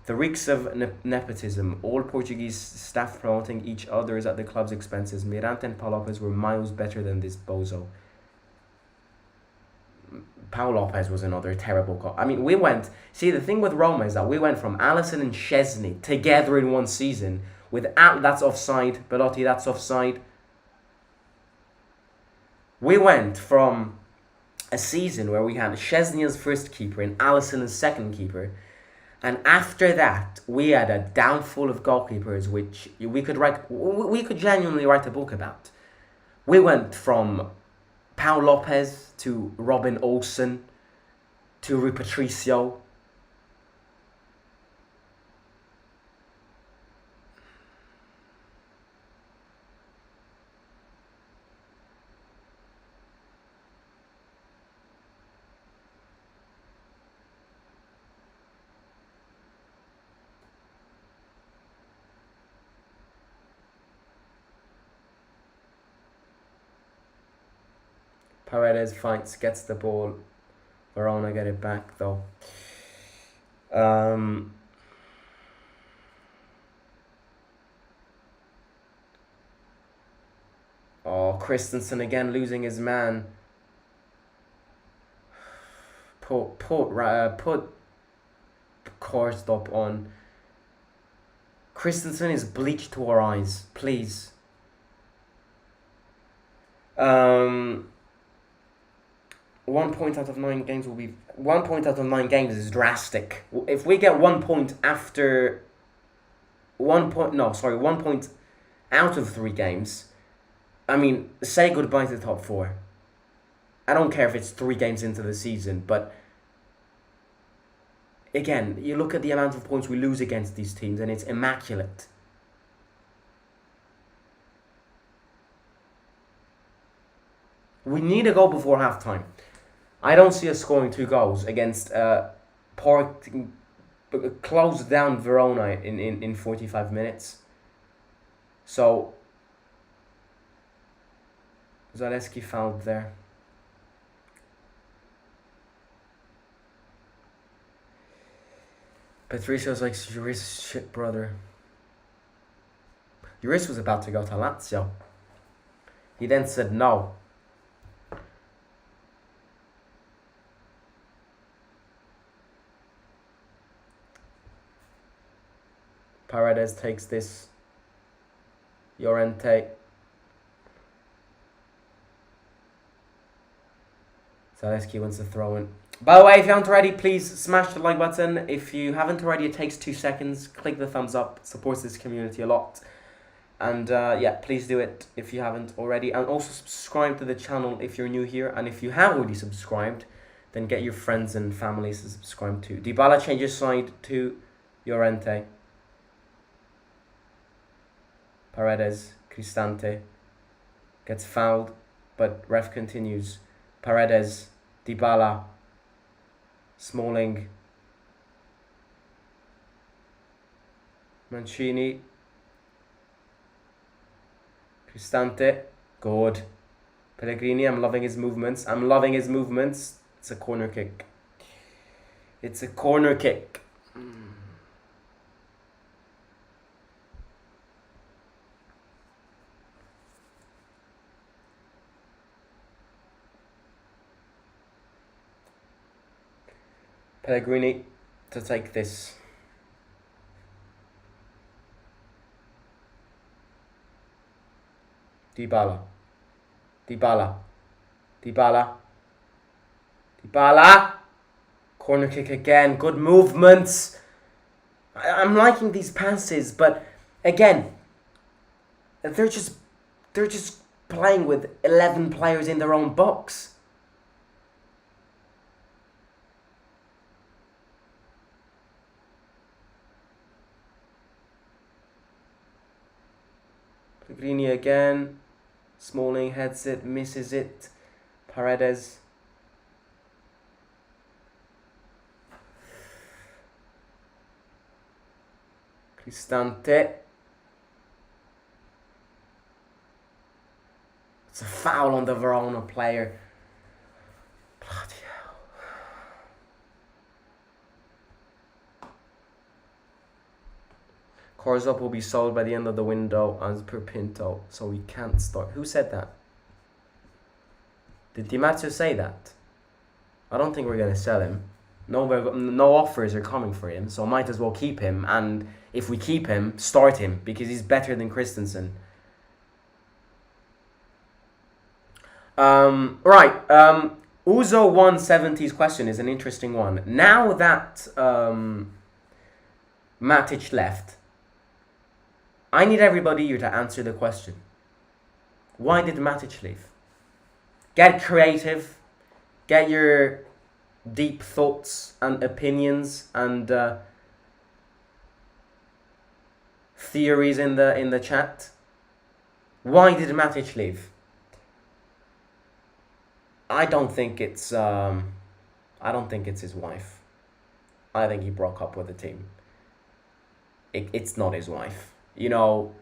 The reeks of nepotism. All Portuguese staff promoting each other's at the club's expenses. Mirante and Paul Lopez were miles better than this bozo. Paul Lopez was another terrible call. I mean, we went... See, the thing with Roma is that we went from Alisson and Szczesny together in one season with... That's offside. Belotti, that's offside. We went from a season where we had Szczesny as first keeper and Alisson as second keeper. And after that, we had a downfall of goalkeepers, which we could genuinely write a book about. We went from Paul Lopez to Robin Olsen to Rui Patricio. Paredes fights, gets the ball. Verona get it back though. Oh, Christensen again losing his man. Put Korstop on. Christensen is bleached to our eyes, please. 1 point out of 9 games will be... 1 point out of 9 games is drastic. If we get 1 point after... 1 point out of 3 games, I mean, say goodbye to the top 4. I don't care if it's 3 games into the season, but... Again, you look at the amount of points we lose against these teams and it's immaculate. We need a goal before half-time. I don't see us scoring 2 goals against closed down Verona in 45 minutes. So, Zaleski fouled there. Patricio's like, Juris shit brother. Juris was about to go to Lazio. He then said no. Paredes takes this. Llorente. Zaleski wants to throw in. By the way, if you haven't already, please smash the like button. If you haven't already, it takes 2 seconds. Click the thumbs up. It supports this community a lot. And yeah, please do it if you haven't already. And also subscribe to the channel if you're new here. And if you have already subscribed, then get your friends and families to subscribe too. Dybala changes side to Llorente. Paredes, Cristante gets fouled, but ref continues. Paredes, Dybala, Smalling, Mancini, Cristante, good. Pellegrini, I'm loving his movements. It's a corner kick. Pellegrini to take this. Dybala. Dybala. Corner kick again. Good movements. I'm liking these passes, but again, they're just playing with 11 players in their own box. Pellegrini again. Smalling heads it, misses it. Paredes. Cristante. It's a foul on the Verona player. Bloody hell. Corzop will be sold by the end of the window as per Pinto, so we can't start. Who said that? Did Di Marzio say that? I don't think we're going to sell him. No offers are coming for him, so might as well keep him. And if we keep him, start him, because he's better than Christensen. Right. Uzo170's question is an interesting one. Now that Matic left, I need everybody here to answer the question. Why did Matic leave? Get creative. Get your deep thoughts and opinions and theories in the chat. Why did Matic leave? I don't think it's his wife. I think he broke up with the team. It's not his wife. You know,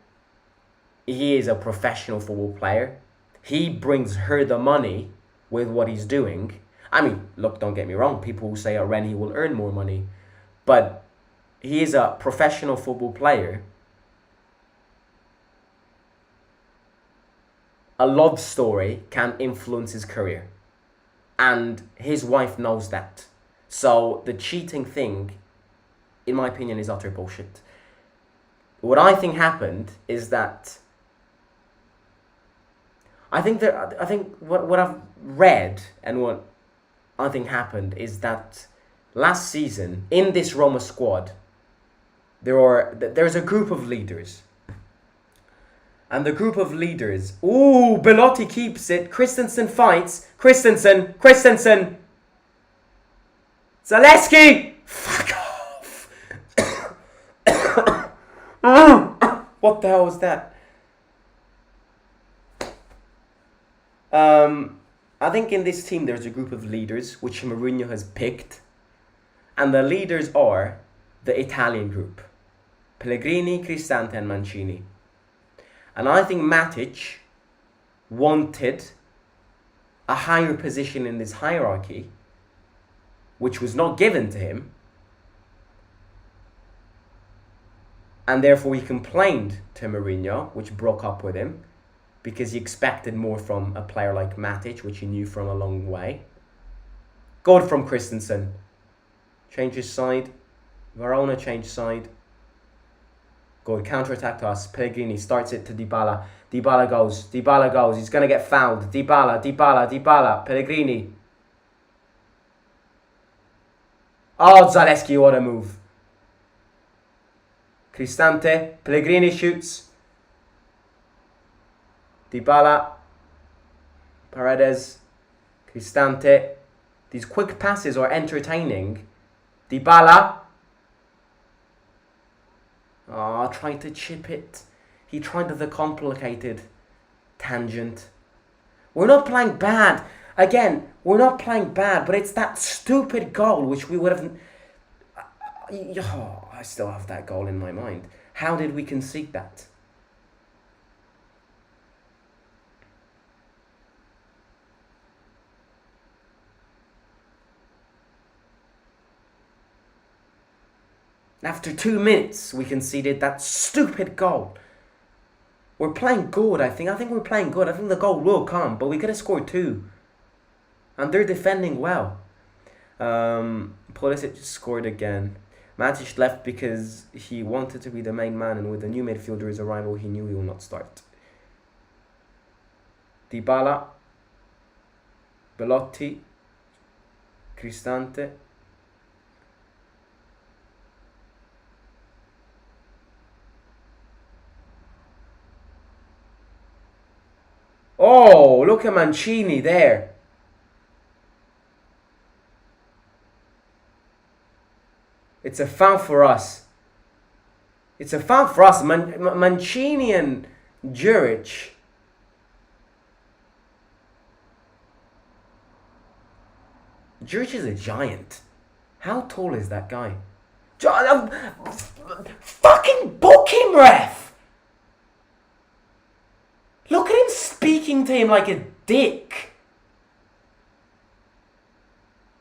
he is a professional football player. He brings her the money with what he's doing. I mean, look, don't get me wrong. People who say at Rennes he will earn more money. But he is a professional football player. A love story can influence his career. And his wife knows that. So the cheating thing, in my opinion, is utter bullshit. What I think happened is that I think what I've read and what I think happened is that last season in this Roma squad there's a group of leaders. And the group of leaders, Belotti keeps it, Christensen fights, Christensen, Zaleski, fuck off. What the hell was that? I think in this team there's a group of leaders which Mourinho has picked. And the leaders are the Italian group. Pellegrini, Cristante and Mancini. And I think Matic wanted a higher position in this hierarchy, which was not given to him. And therefore he complained to Mourinho, which broke up with him, because he expected more from a player like Matic, which he knew from a long way. Good from Christensen. Change his side. Verona changed side. Good, counter-attack to us. Pellegrini starts it to Dybala. Dybala goes. He's going to get fouled. Dybala. Pellegrini. Oh, Zaleski, what a move. Cristante. Pellegrini shoots. Dybala. Paredes. Cristante. These quick passes are entertaining. Dybala. Tried to chip it. He tried the complicated tangent. We're not playing bad. Again, we're not playing bad, but it's that stupid goal which we would have... I still have that goal in my mind. How did we concede that? After 2 minutes, we conceded that stupid goal. We're playing good, I think. I think we're playing good. I think the goal will come, but we could have scored 2. And they're defending well. Pulisic scored again. Matic left because he wanted to be the main man, and with the new midfielder's arrival, he knew he will not start. Dybala. Belotti. Cristante. Oh, look at Mancini there. It's a foul for us. It's a foul for us. Mancini and Juric. Juric is a giant. How tall is that guy? Fucking book him, ref! Look at him speaking to him like a dick.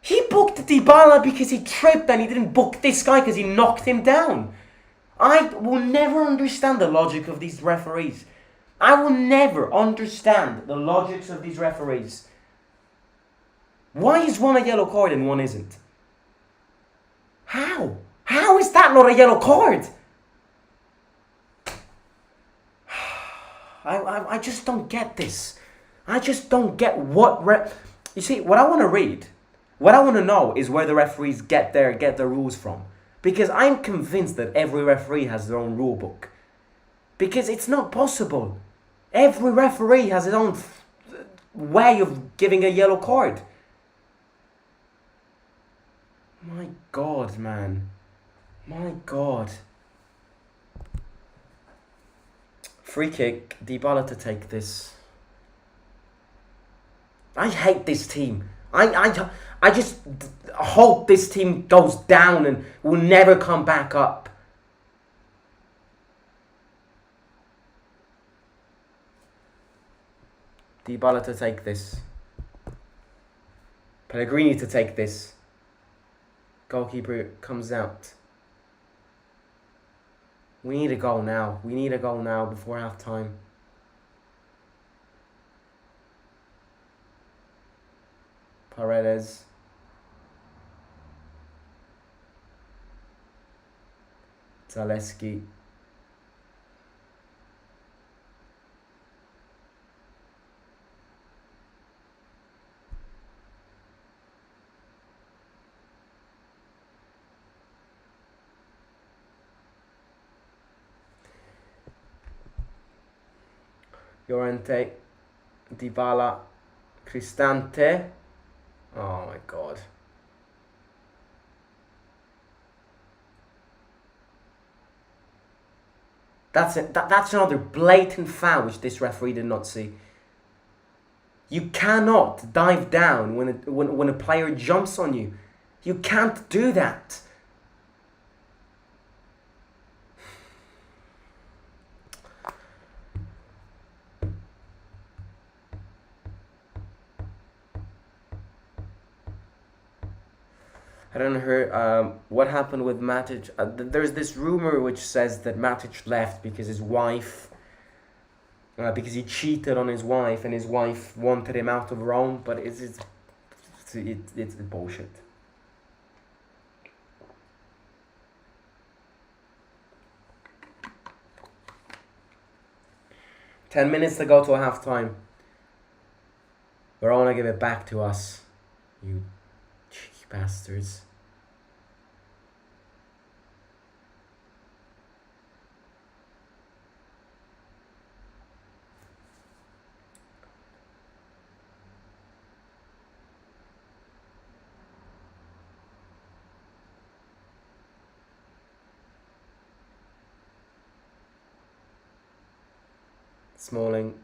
He booked Dybala because he tripped, and he didn't book this guy because he knocked him down. I will never understand the logic of these referees. I will never understand the logics of these referees. Why is one a yellow card and one isn't? How? How is that not a yellow card? I just don't get this. I just don't get what... You see, what I want to read, what I want to know is where the referees get their rules from. Because I'm convinced that every referee has their own rule book. Because it's not possible. Every referee has his own way of giving a yellow card. My God, man. My God. Free kick. Dybala to take this. I hate this team. I just hope this team goes down and will never come back up. Dybala to take this. Pellegrini to take this. Goalkeeper comes out. We need a goal now. We need a goal now before half time. Paredes. Zaleski. Llorente, Dybala, Cristante. Oh my God. That's it. That's another blatant foul which this referee did not see. You cannot dive down when a player jumps on you. You can't do that. I don't know what happened with Matic. There's this rumor which says that Matic left because his wife, because he cheated on his wife and his wife wanted him out of Rome. But it's bullshit. Ten minutes to go to a half time. Verona give it back to us. You cheeky bastards. Smalling.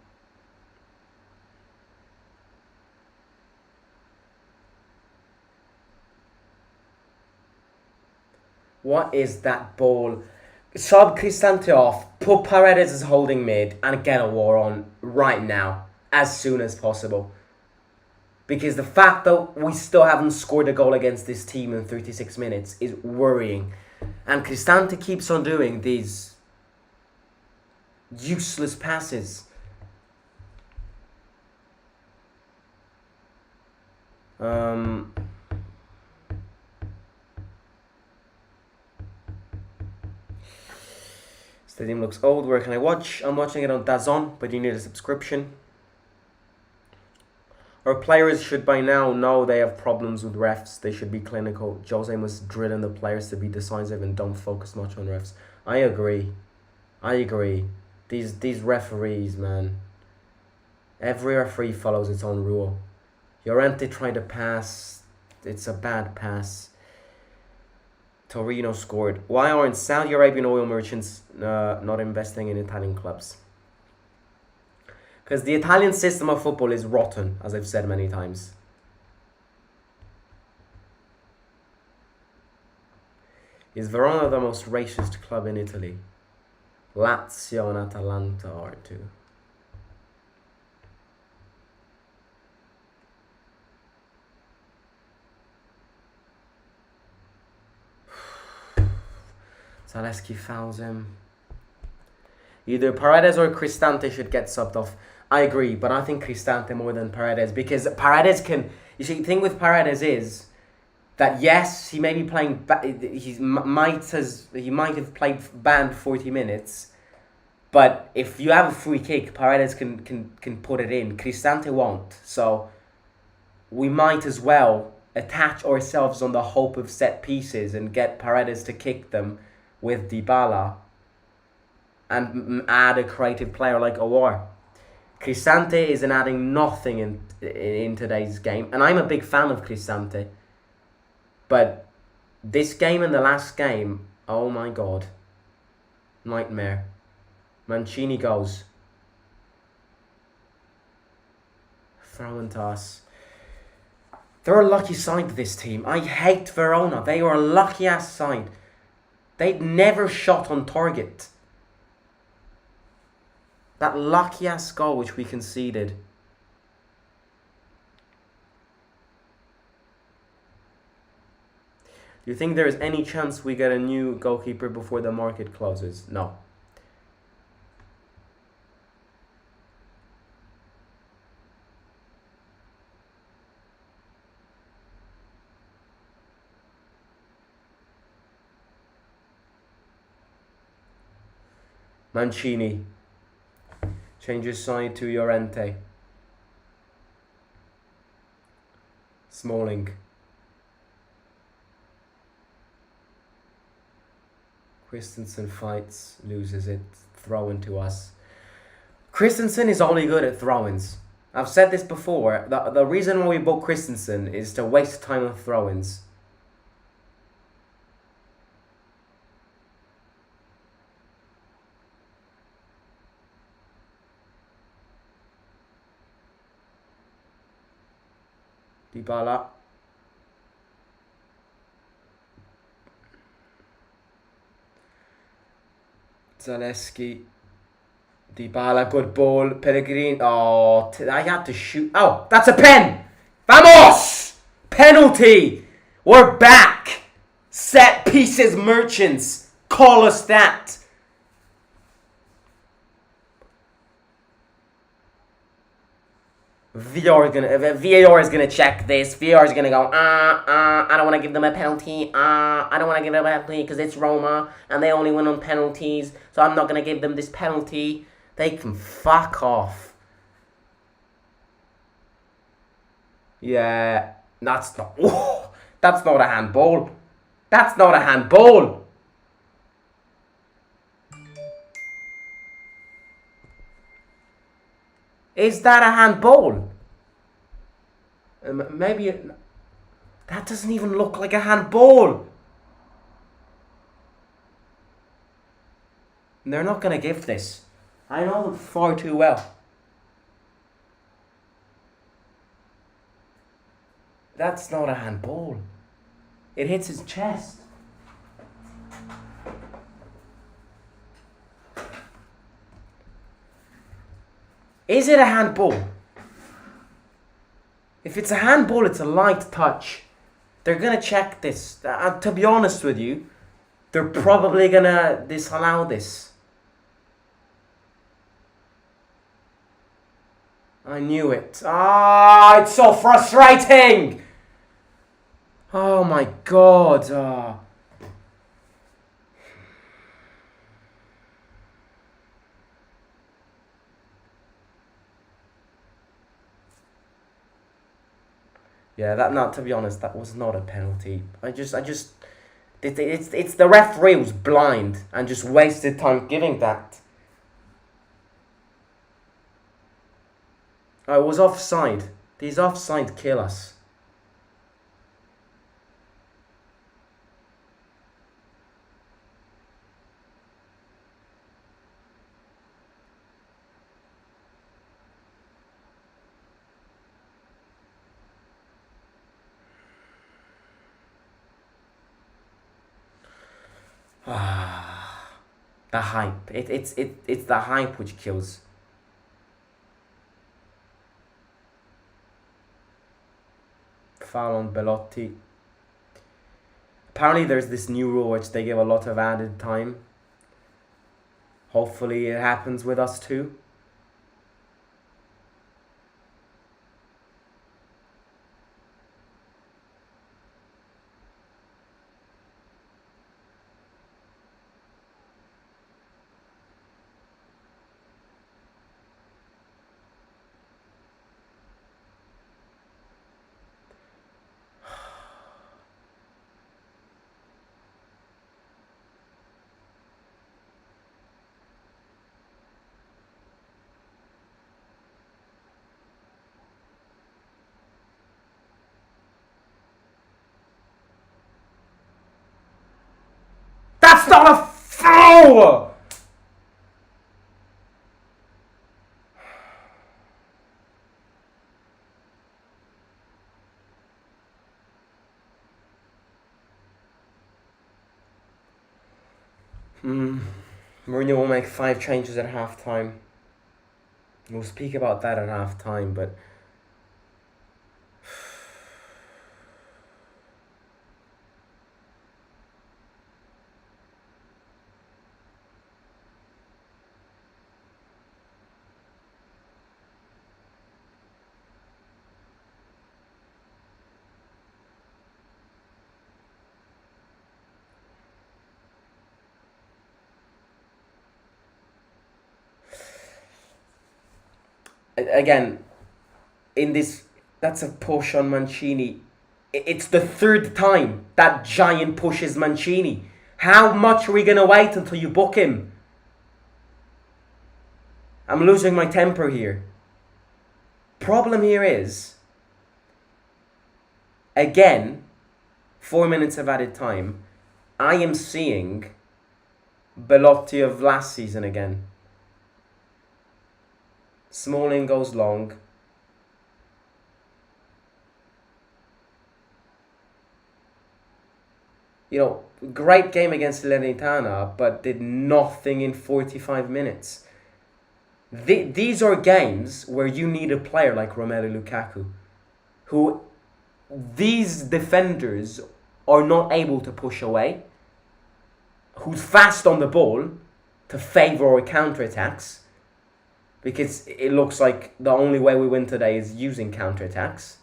What is that ball? Sub Cristante off, put Paredes as holding mid and get Aouar on right now, as soon as possible. Because the fact that we still haven't scored a goal against this team in 36 minutes is worrying. And Cristante keeps on doing these useless passes. Stadium looks old. Where can I watch? I'm watching it on DAZN, but you need a subscription. Our players should by now know they have problems with refs. They should be clinical. Jose must drill in the players to be decisive and don't focus much on refs. I agree. These referees, man. Every referee follows its own rule. Llorente tried to pass. It's a bad pass. Torino scored. Why aren't Saudi Arabian oil merchants not investing in Italian clubs? Because the Italian system of football is rotten, as I've said many times. Is Verona the most racist club in Italy? Lazio and Atalanta are too. Zaleski fouls him. Either Paredes or Cristante should get subbed off. I agree, but I think Cristante more than Paredes, because Paredes can... You see, the thing with Paredes is that, yes, he may be playing... He might have played banned 40 minutes, but if you have a free kick, Paredes can put it in. Cristante won't. So we might as well attach ourselves on the hope of set pieces and get Paredes to kick them with Dybala and add a creative player like Aouar. Cristante isn't adding nothing in today's game, and I'm a big fan of Cristante. But this game and the last game, oh my god, nightmare. Mancini goes. Throwing toss. They're a lucky side, this team. I hate Verona. They are a lucky ass side. They'd never shot on target. That lucky ass goal which we conceded. Do you think there is any chance we get a new goalkeeper before the market closes? No. Mancini changes side to Llorente. Smalling. Christensen fights, loses it, throw-in to us. Christensen is only good at throw-ins. I've said this before. The reason why we bought Christensen is to waste time on throw-ins. Dybala. Zaleski. Dybala, good ball. Pellegrini. Oh, I had to shoot. Oh, that's a pen. Vamos! Penalty. We're back. Set pieces merchants. Call us that. VAR is gonna check this. VAR is gonna go, I don't want to give them a penalty. I don't want to give them a penalty because it's Roma and they only win on penalties. So I'm not gonna give them this penalty. They can fuck off. Yeah, that's not. Oh, that's not a handball. That's not a handball. Is that a handball? Maybe that doesn't even look like a handball. They're not going to give this. I know them far too well. That's not a handball. It hits his chest. Is it a handball? If it's a handball, it's a light touch. They're going to check this. To be honest with you, they're probably going to disallow this. I knew it. Ah, it's so frustrating. Oh my god. Yeah, that not to be honest, that was not a penalty. It's the referee was blind and just wasted time giving that. Oh, it was offside. These offside kill us. The hype. It's the hype which kills. Foul on Belotti. Apparently there's this new rule which they give a lot of added time. Hopefully it happens with us too. That's not a foul! Mourinho will make 5 changes at halftime. We'll speak about that at halftime, but again, that's a push on Mancini. It's the 3rd time that giant pushes Mancini. How much are we going to wait until you book him? I'm losing my temper here. Problem here is, again, 4 minutes of added time, I am seeing Belotti of last season again. Smalling goes long. You know, great game against Salernitana, but did nothing in 45 minutes. These are games where you need a player like Romelu Lukaku, who these defenders are not able to push away, who's fast on the ball to favour our counter-attacks, because it looks like the only way we win today is using counter-attacks.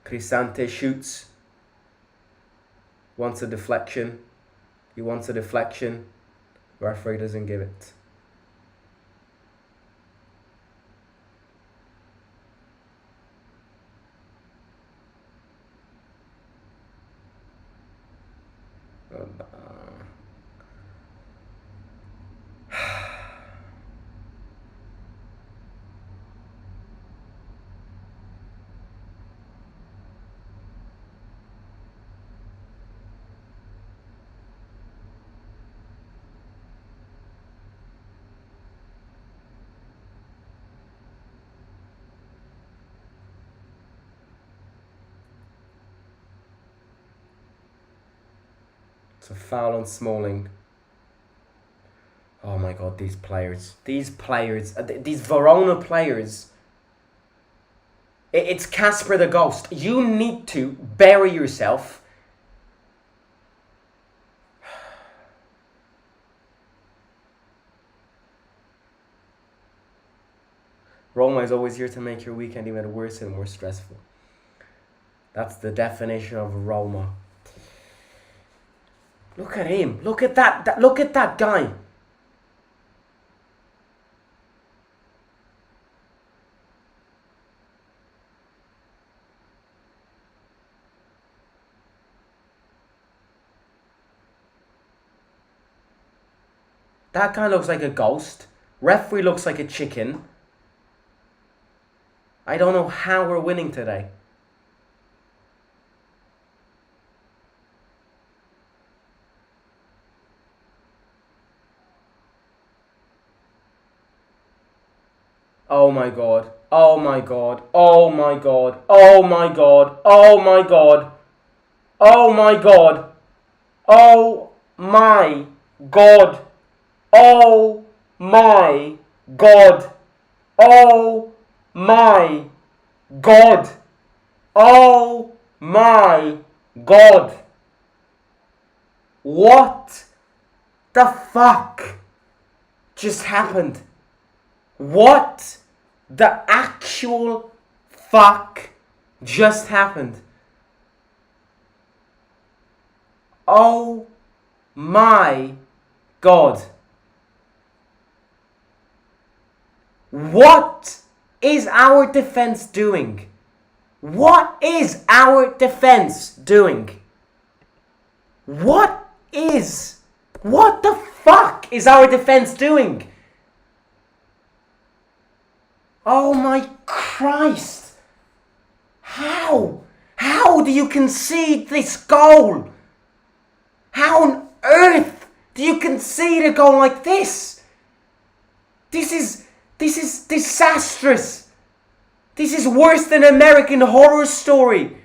Cristante shoots. Wants a deflection. He wants a deflection. Referee doesn't give it. It's a foul on Smalling. Oh my god, these Verona players. It's Casper the Ghost. You need to bury yourself. Roma is always here to make your weekend even worse and more stressful. That's the definition of Roma. Look at him. Look at that. Look at that guy. That guy looks like a ghost. Referee looks like a chicken. I don't know how we're winning today. Oh my god. Oh my god. Oh my god. Oh my god. Oh my god. Oh my god. Oh my god. Oh my god. Oh my god. Oh my god. What the fuck just happened? What the actual fuck just happened? Oh my god. What is our defense doing? What is our defense doing? What the fuck is our defense doing? Oh my Christ. How do you concede this goal? How on earth do you concede a goal like this? This is disastrous. This is worse than an American Horror Story.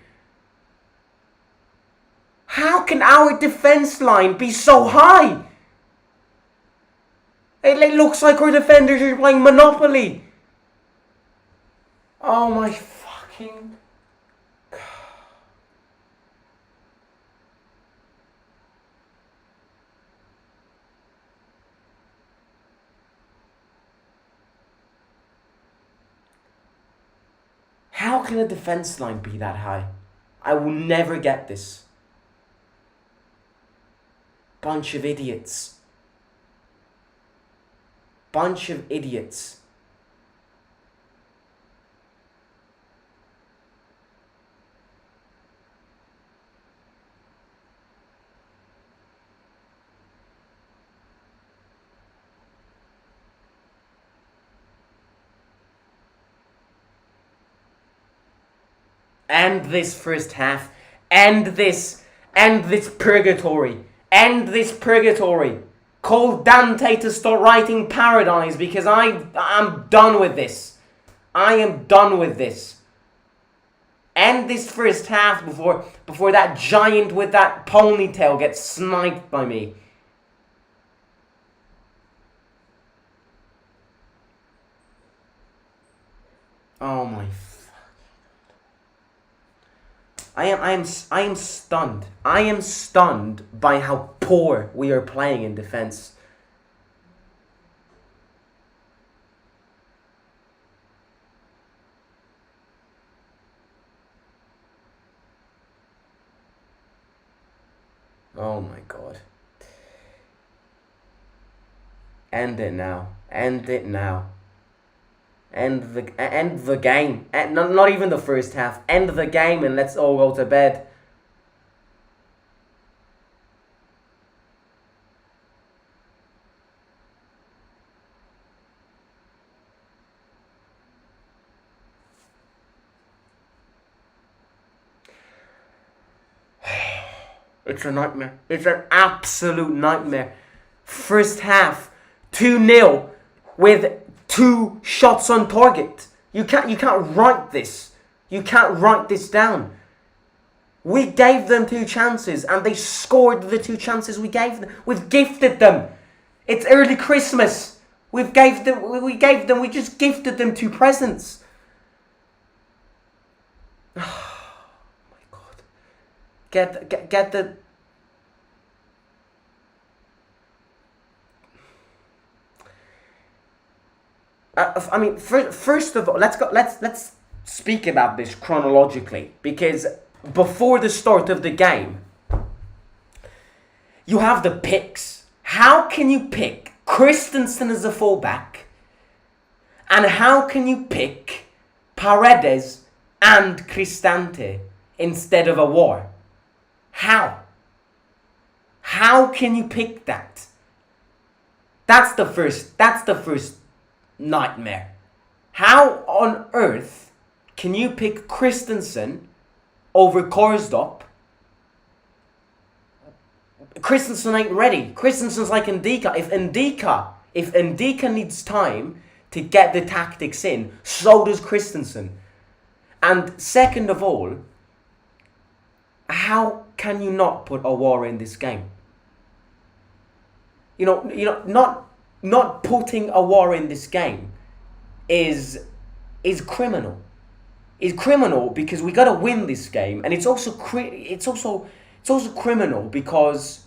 How can our defense line be so high? It looks like our defenders are playing Monopoly. Oh my fucking... How can a defense line be that high? I will never get this. Bunch of idiots. Bunch of idiots. End this first half. End this purgatory. End this purgatory. Call Dante to start writing Paradise because I'm done with this. I am done with this. End this first half before that giant with that ponytail gets sniped by me. Oh my... I am stunned. I am stunned by how poor we are playing in defense. Oh my god. End it now. End it now. End the game. Not even the first half. End the game and let's all go to bed. It's a nightmare. It's an absolute nightmare. First half, 2-0 with 2 shots on target. You can't write this. You can't write this down. We gave them 2 chances and they scored the 2 chances we gave them. We've gifted them. It's early Christmas. We just gifted them 2 presents. Oh my god. Get the... I mean, first of all, let's speak about this chronologically, because before the start of the game, you have the picks. How can you pick Christensen as a fullback, and how can you pick Paredes and Cristante instead of Aouar? How can you pick that? That's the first nightmare. How on earth can you pick Christensen over Korsdorp? Christensen ain't ready. Christensen's like Ndika. If Ndika needs time to get the tactics in, so does Christensen. And second of all, how can you not put Aouar in this game? Not putting Aouar in this game is criminal. Is criminal because we gotta win this game, and it's also criminal because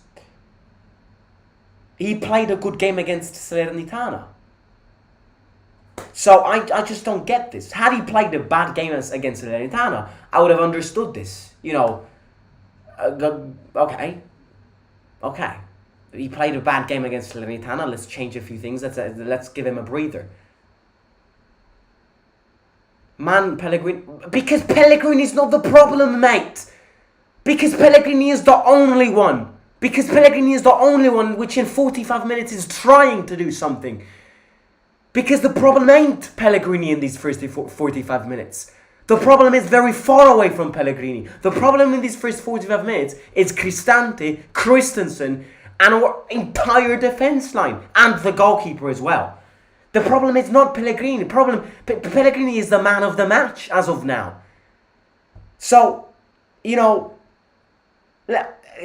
he played a good game against Salernitana. So I just don't get this. Had he played a bad game against Salernitana, I would have understood this. Okay. He played a bad game against Salernitana. Let's change a few things. Let's give him a breather. Man, Pellegrini... Because Pellegrini is not the problem, mate. Because Pellegrini is the only one. Because Pellegrini is the only one which in 45 minutes is trying to do something. Because the problem ain't Pellegrini in these first 45 minutes. The problem is very far away from Pellegrini. The problem in these first 45 minutes is Cristante, Christensen, and our entire defence line. And the goalkeeper as well. The problem is not Pellegrini. Pellegrini is the man of the match as of now. So,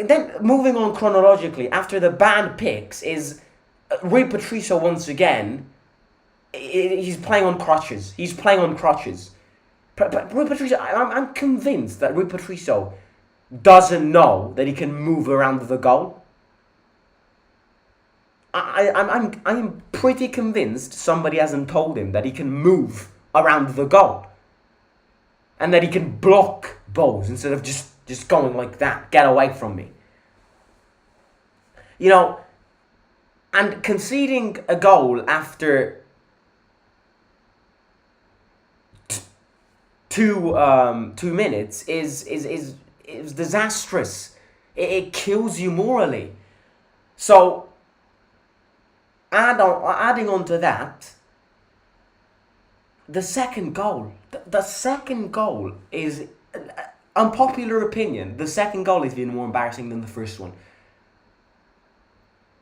then moving on chronologically, after the bad picks is Rui Patricio once again. He's playing on crutches. Rui Patricio, I'm convinced that Rui Patricio doesn't know that he can move around the goal. I'm pretty convinced somebody hasn't told him that he can move around the goal. And that he can block balls instead of just going like that. Get away from me. And conceding a goal after two minutes is disastrous. It kills you morally. So adding on to that, the second goal. The second goal is, unpopular opinion, the second goal is even more embarrassing than the first one.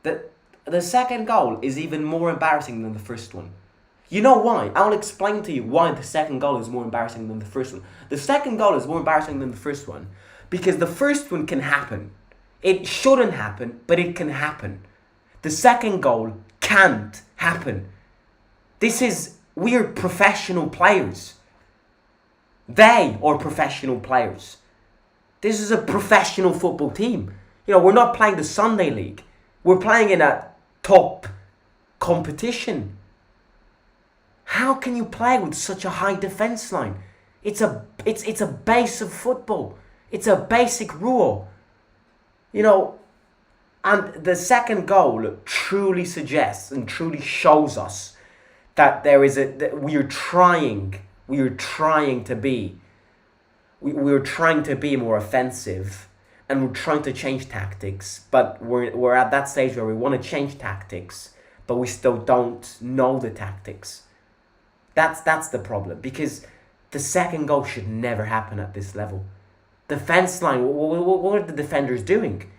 The second goal is even more embarrassing than the first one. You know why? I'll explain to you why the second goal is more embarrassing than the first one. The second goal is more embarrassing than the first one because the first one can happen. It shouldn't happen, but it can happen. The second goal can't happen. We're professional players. They are professional players. This is a professional football team. We're not playing the Sunday League. We're playing in a top competition. How can you play with such a high defense line? It's a base of football. It's a basic rule. And the second goal truly suggests and truly shows us that we're trying to be more offensive, and we're trying to change tactics, but we're at that stage where we want to change tactics, but we still don't know the tactics. That's the problem, because the second goal should never happen at this level. Defense line, what are the defenders doing?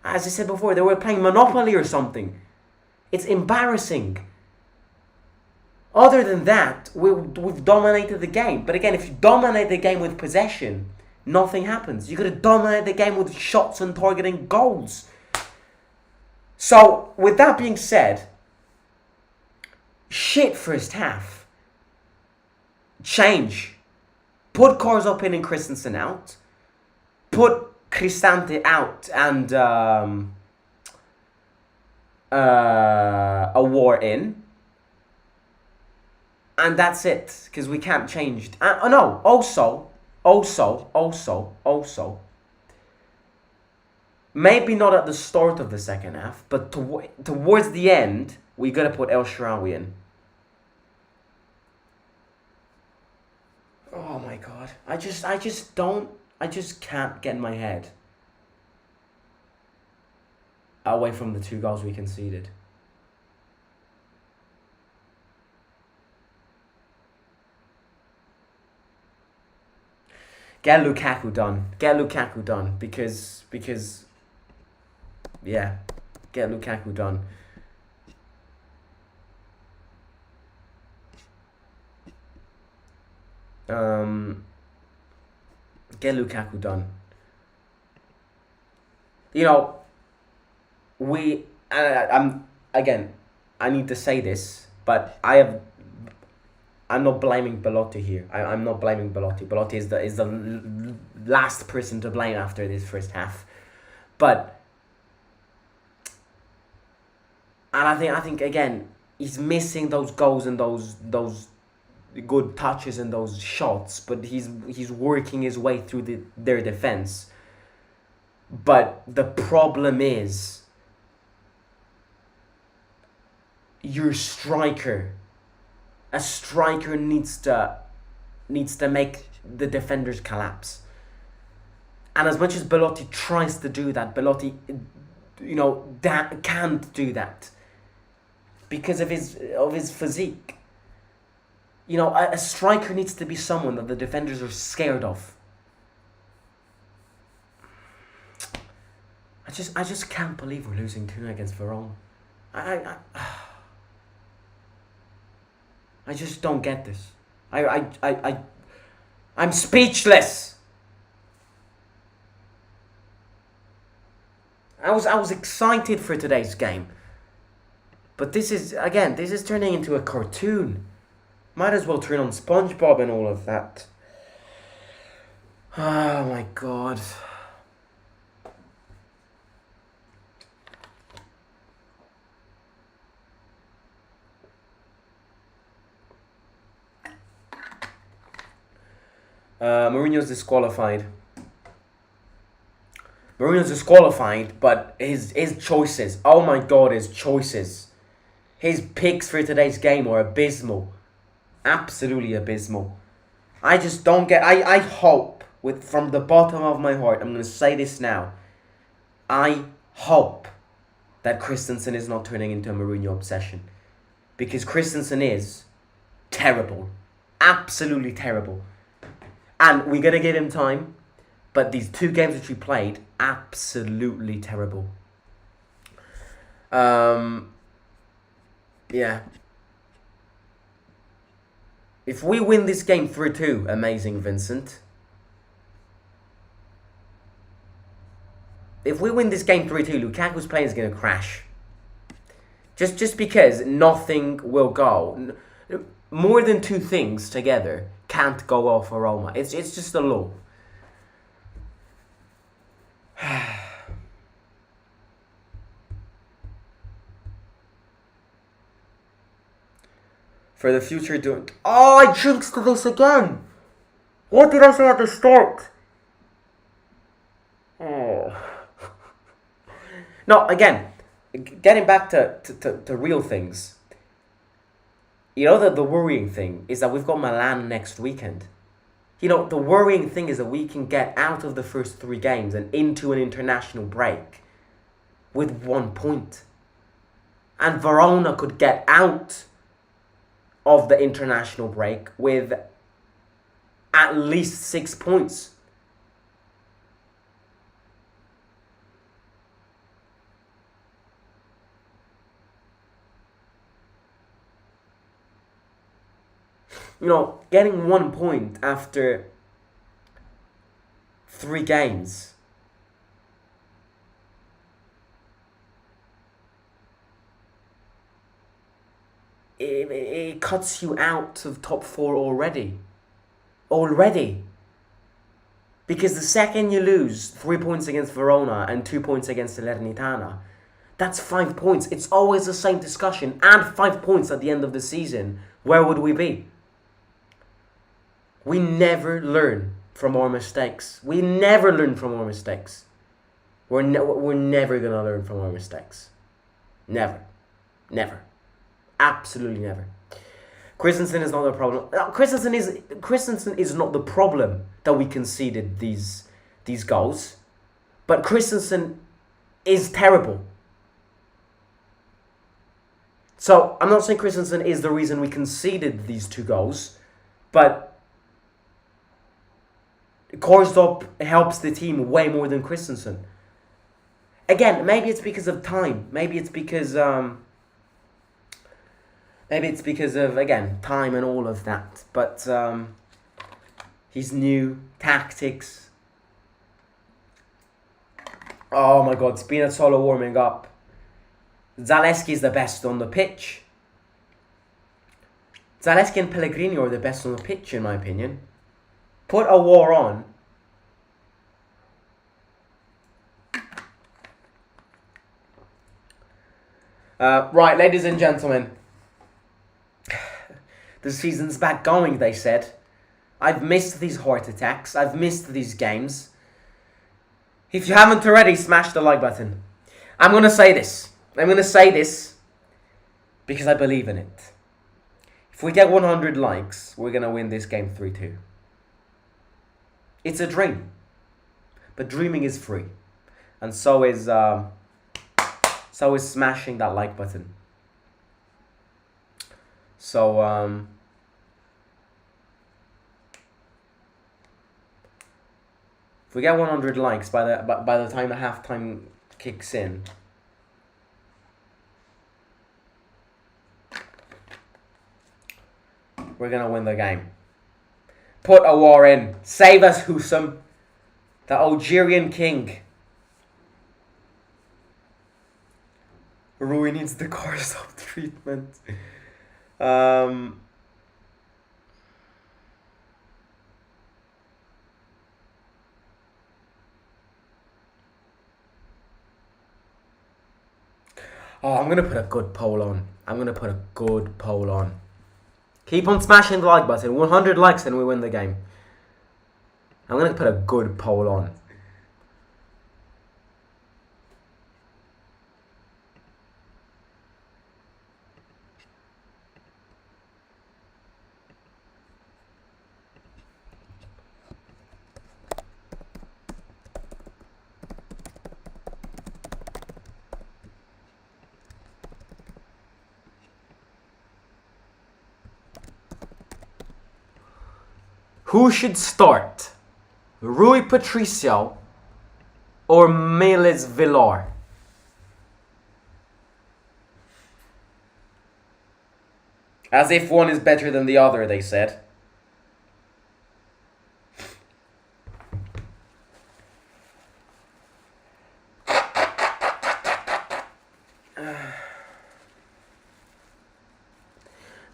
As I said before, they were playing Monopoly or something. It's embarrassing. Other than that, we've dominated the game. But again, if you dominate the game with possession, nothing happens. You've got to dominate the game with shots and targeting goals. So, with that being said, shit first half. Change. Put Korsdorp in and Christensen out. Put Cristante out and Aouar in. And that's it, because we can't change. No, also, maybe not at the start of the second half, but towards the end, we got to put El Shaarawy in. Oh my god, I just can't get in my head away from the 2 goals we conceded. Get Lukaku done. Get Lukaku done because yeah, get Lukaku done. Get Lukaku done. You know, I'm again. I need to say this, but I'm not blaming Belotti here. I'm not blaming Belotti. Belotti is the last person to blame after this first half, but and I think again he's missing those goals and those good touches and those shots, but he's working his way through their defense. But the problem is your striker. A striker needs to make the defenders collapse. And as much as Belotti tries to do that, Belotti, can't do that because of his physique. A striker needs to be someone that the defenders are scared of. I just can't believe we're losing 2-0 against Verona. I just don't get this. I'm speechless. I was excited for today's game, but this is turning into a cartoon. Might as well turn on SpongeBob and all of that. Oh my god. Mourinho's disqualified. But his choices. Oh my god, his choices. His picks for today's game are abysmal. Absolutely abysmal. I just don't get. I hope, from the bottom of my heart, I'm going to say this now. I hope that Christensen is not turning into a Mourinho obsession. Because Christensen is terrible. Absolutely terrible. And we're going to give him time. But these 2 games which we played, absolutely terrible. Yeah. If we win this game 3-2, amazing, Vincent. If we win this game 3-2, Lukaku's playing is going to crash. Just because nothing will go. More than 2 things together can't go off for Roma. It's just a law. For the future, Oh, I jinxed this again! What did I say at the start? Oh. No, again, getting back to real things. The worrying thing is that we've got Milan next weekend. The worrying thing is that we can get out of the first 3 games and into an international break with 1 point. And Verona could get out of the international break with at least 6 points. Getting 1 point after 3 games. It cuts you out of top 4 already. Because the second you lose 3 points against Verona and 2 points against Salernitana, that's 5 points. It's always the same discussion. Add 5 points at the end of the season. Where would we be? We never learn from our mistakes. We're never gonna learn from our mistakes. Never. Absolutely never. Christensen is not the problem. Christensen is not the problem that we conceded these goals. But Christensen is terrible. So I'm not saying Christensen is the reason we conceded these 2 goals, but Korsdorp helps the team way more than Christensen. Again, maybe it's because of time. Maybe it's because of, again, time and all of that. But he's new, tactics. Oh my god, Spinazzola warming up. Zaleski is the best on the pitch. Zaleski and Pellegrini are the best on the pitch, in my opinion. Put Aouar on. Right, ladies and gentlemen. The season's back going, they said. I've missed these heart attacks. I've missed these games. If you haven't already, smash the like button. I'm going to say this. Because I believe in it. If we get 100 likes, we're going to win this game 3-2. It's a dream. But dreaming is free. And so is smashing that like button. So, if we get 100 likes by the time the halftime kicks in, we're gonna win the game. Put Aouar in. Save us, Husam, the Algerian king. Rui needs the course of treatment. Oh, I'm going to put a good poll on. Keep on smashing the like button. 100 likes and we win the game. I'm going to put a good poll on. Who should start? Rui Patricio or Melis Villar? As if one is better than the other, they said.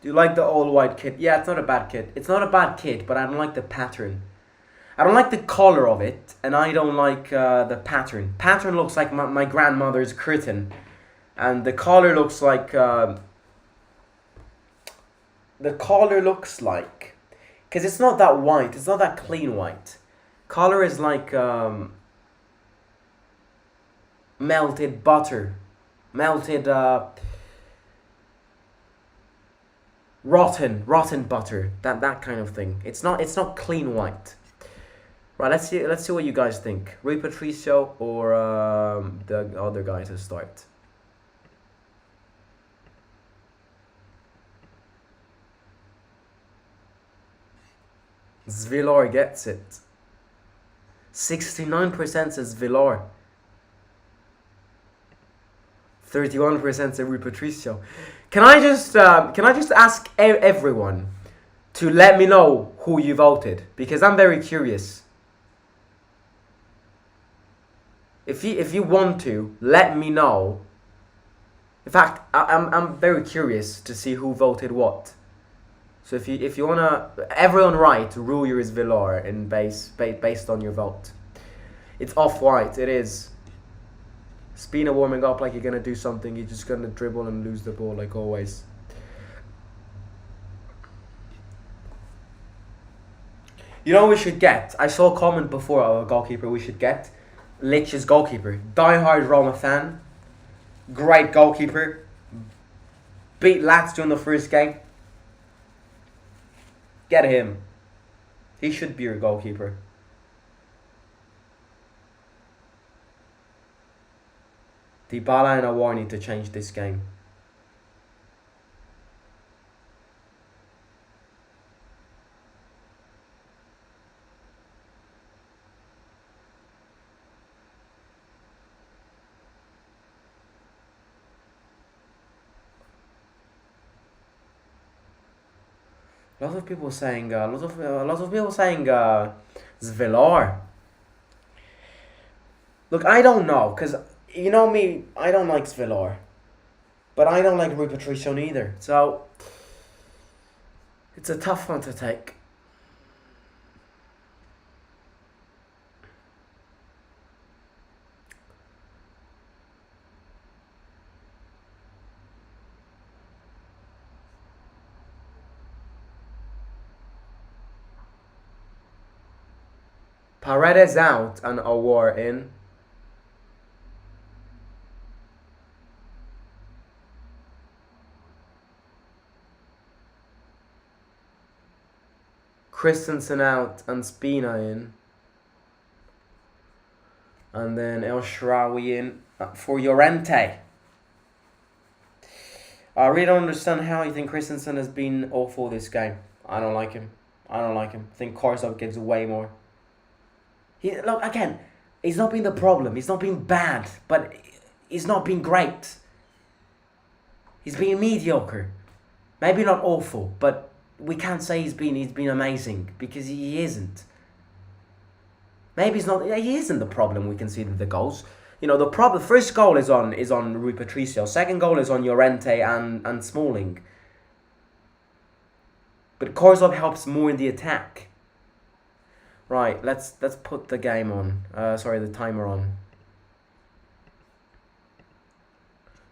Do you like the all-white kit? Yeah, it's not a bad kit. It's not a bad kit, but I don't like the pattern. I don't like the color of it, and I don't like the pattern. Pattern looks like my grandmother's curtain, and the color looks like... because it's not that white. It's not that clean white. Color is like melted butter. Melted... rotten butter, that kind of thing. It's not clean white. Right, let's see what you guys think. Rui Patricio or the other guy to start. Villar gets it. 69% says Villar. 31% says Rui Patricio. Can I just ask everyone to let me know who you voted, because I'm very curious. If you want to, let me know. In fact, I'm very curious to see who voted what. So if you wanna, everyone write Rui is Villar in based on your vote. It's off-white. It is. Spina warming up like you're going to do something. You're just going to dribble and lose the ball like always. You know what we should get? I saw a comment before of a goalkeeper we should get. Lich's goalkeeper. Die-hard Roma fan. Great goalkeeper. Beat Lazio in the first game. Get him. He should be your goalkeeper. Dybala and Aouar need to change this game. A lot of people saying Zvelar. Look, I don't know, because you know me, I don't like Zvelar. But I don't like Rui Patricio either. So, it's a tough one to take. Paredes out and Aouar in. Christensen out and Spina in. And then El Sharawi in for Llorente. I really don't understand how you think Christensen has been awful this game. I don't like him. I think Korsov gives way more. Look, again, he's not been the problem. He's not been bad, but he's not been great. He's been mediocre. Maybe not awful, but we can't say he's been amazing, because he isn't. Maybe he isn't the problem we conceded the goals. You know, the first goal is on Rui Patricio. Second goal is on Llorente and Smalling. But Korsov helps more in the attack. Right, let's put the game on. The timer on.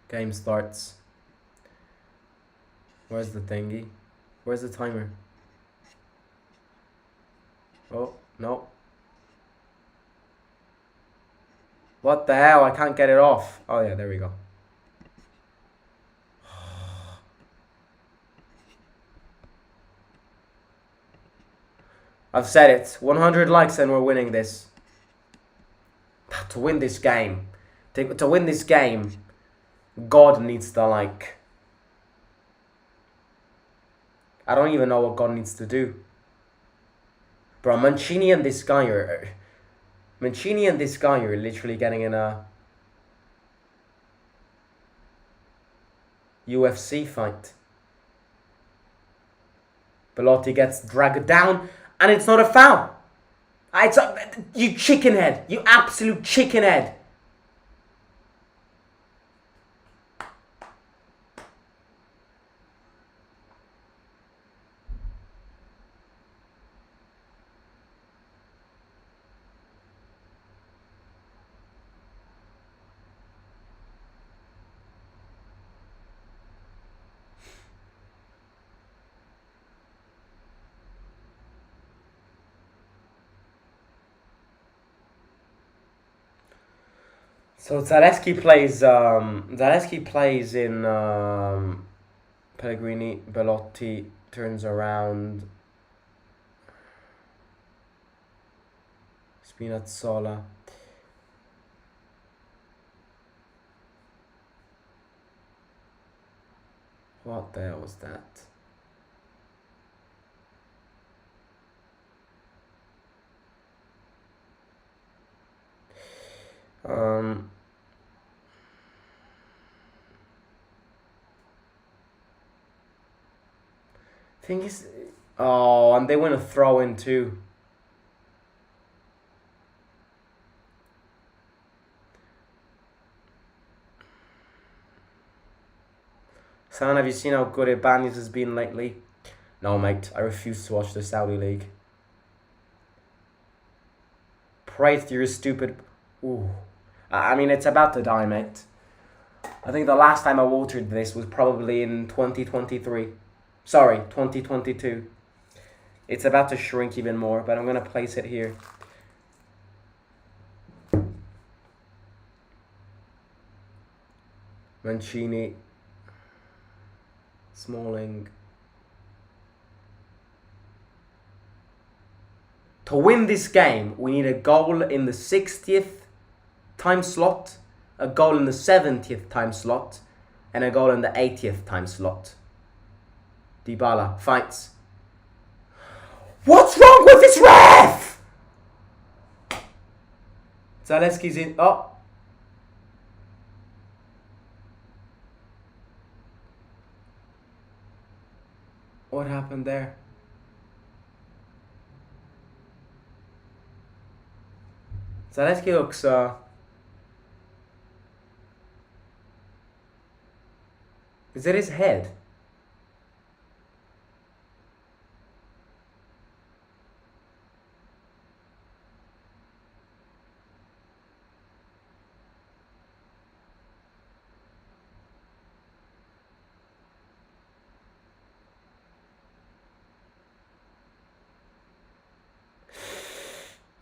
Game starts. Where's the thingy? Where's the timer? Oh, no. What the hell? I can't get it off. Oh yeah, there we go. I've said it. 100 likes and we're winning this. To win this game. To win this game, God needs to like... I don't even know what God needs to do. Bro, Mancini and this guy are literally getting in a UFC fight. Belotti gets dragged down, and it's not a foul. You chickenhead. You absolute chickenhead. So Zaleski plays in Pellegrini. Belotti turns around. Spinazzola. What the hell was that? Thing is, oh, and they went a throw in too. San, have you seen how good Ibanez has been lately? No, mate, I refuse to watch the Saudi League. Praise to your stupid... Ooh. I mean, it's about to die, mate. I think the last time I watered this was probably in 2023. Sorry, 2022. It's about to shrink even more, but I'm going to place it here. Mancini. Smalling. To win this game, we need a goal in the 60th time slot, a goal in the 70th time slot, and a goal in the 80th time slot. Dybala fights. What's wrong with this ref? Zaleski's in. Oh. What happened there? Zalewski looks... Is it his head?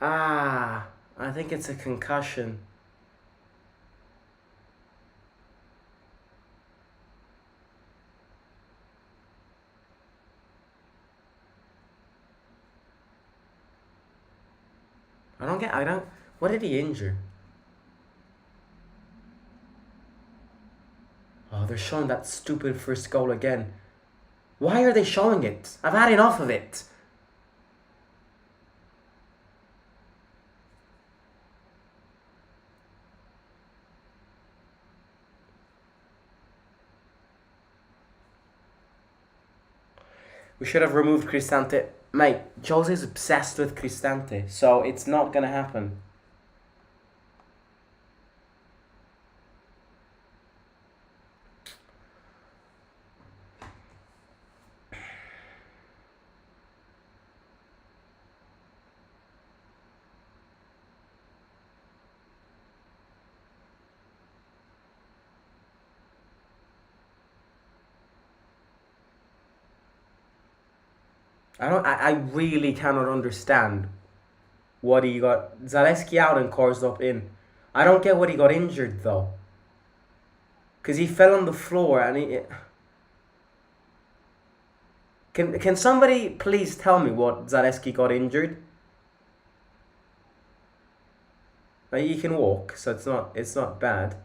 Ah, I think it's a concussion. What did he injure? Oh, they're showing that stupid first goal again. Why are they showing it? I've had enough of it. We should have removed Cristante. Mate, Jose's obsessed with Cristante, so it's not gonna happen. I really cannot understand what he got. Zalewski out and Korzop in. I don't get what he got injured though. Because he fell on the floor and he... Can somebody please tell me what Zalewski got injured? Like, he can walk, so it's not bad.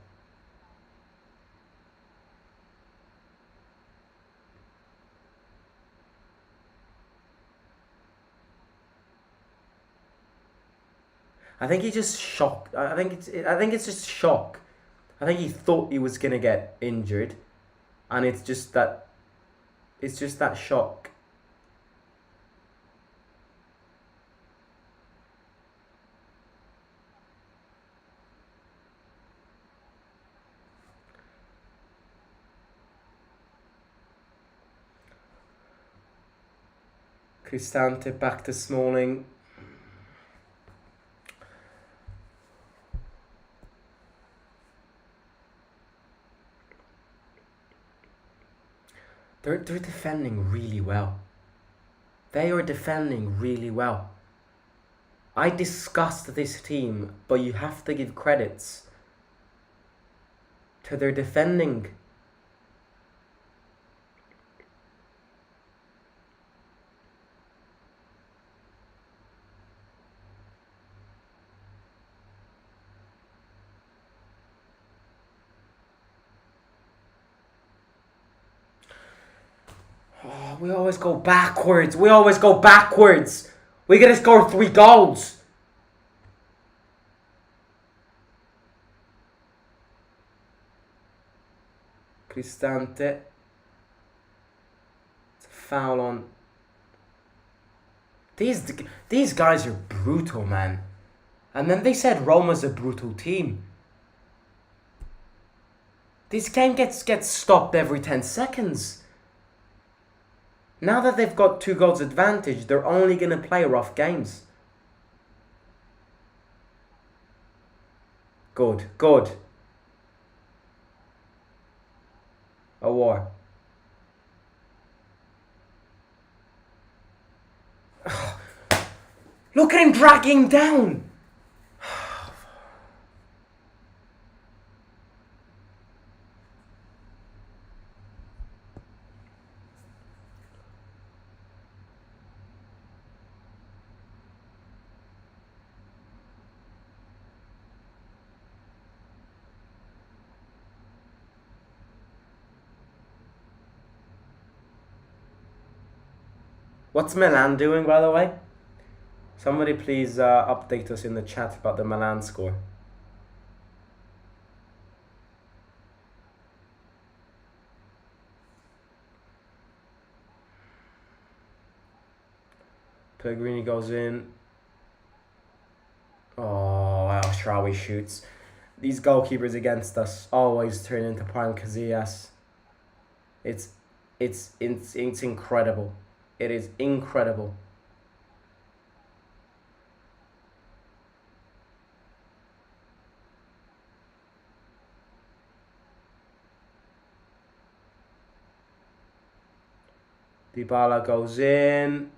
I think he just shocked. I think it's just shock. I think he thought he was gonna get injured, and it's just that shock. Cristante back to Smalling. They're defending really well. They are defending really well. I discussed this team, but you have to give credits to their defending. Oh, we always go backwards. We gotta score 3 goals. Cristante. It's a foul on. These guys are brutal, man. And then they said Roma's a brutal team. This game gets stopped every 10 seconds. Now that they've got 2 goals advantage, they're only going to play rough games. Good. Aouar. Look at him dragging down. What's Milan doing, by the way? Somebody please update us in the chat about the Milan score. Pellegrini goes in. Oh, wow. Sharawi shoots. These goalkeepers against us always turn into prime Casillas. It's incredible. It is incredible. Dybala goes in.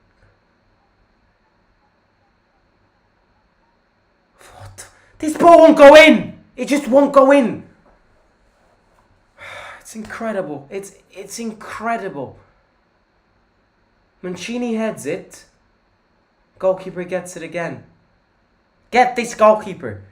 What? This ball won't go in. It just won't go in. It's incredible. It's incredible. Mancini heads it. Goalkeeper gets it again. Get this goalkeeper.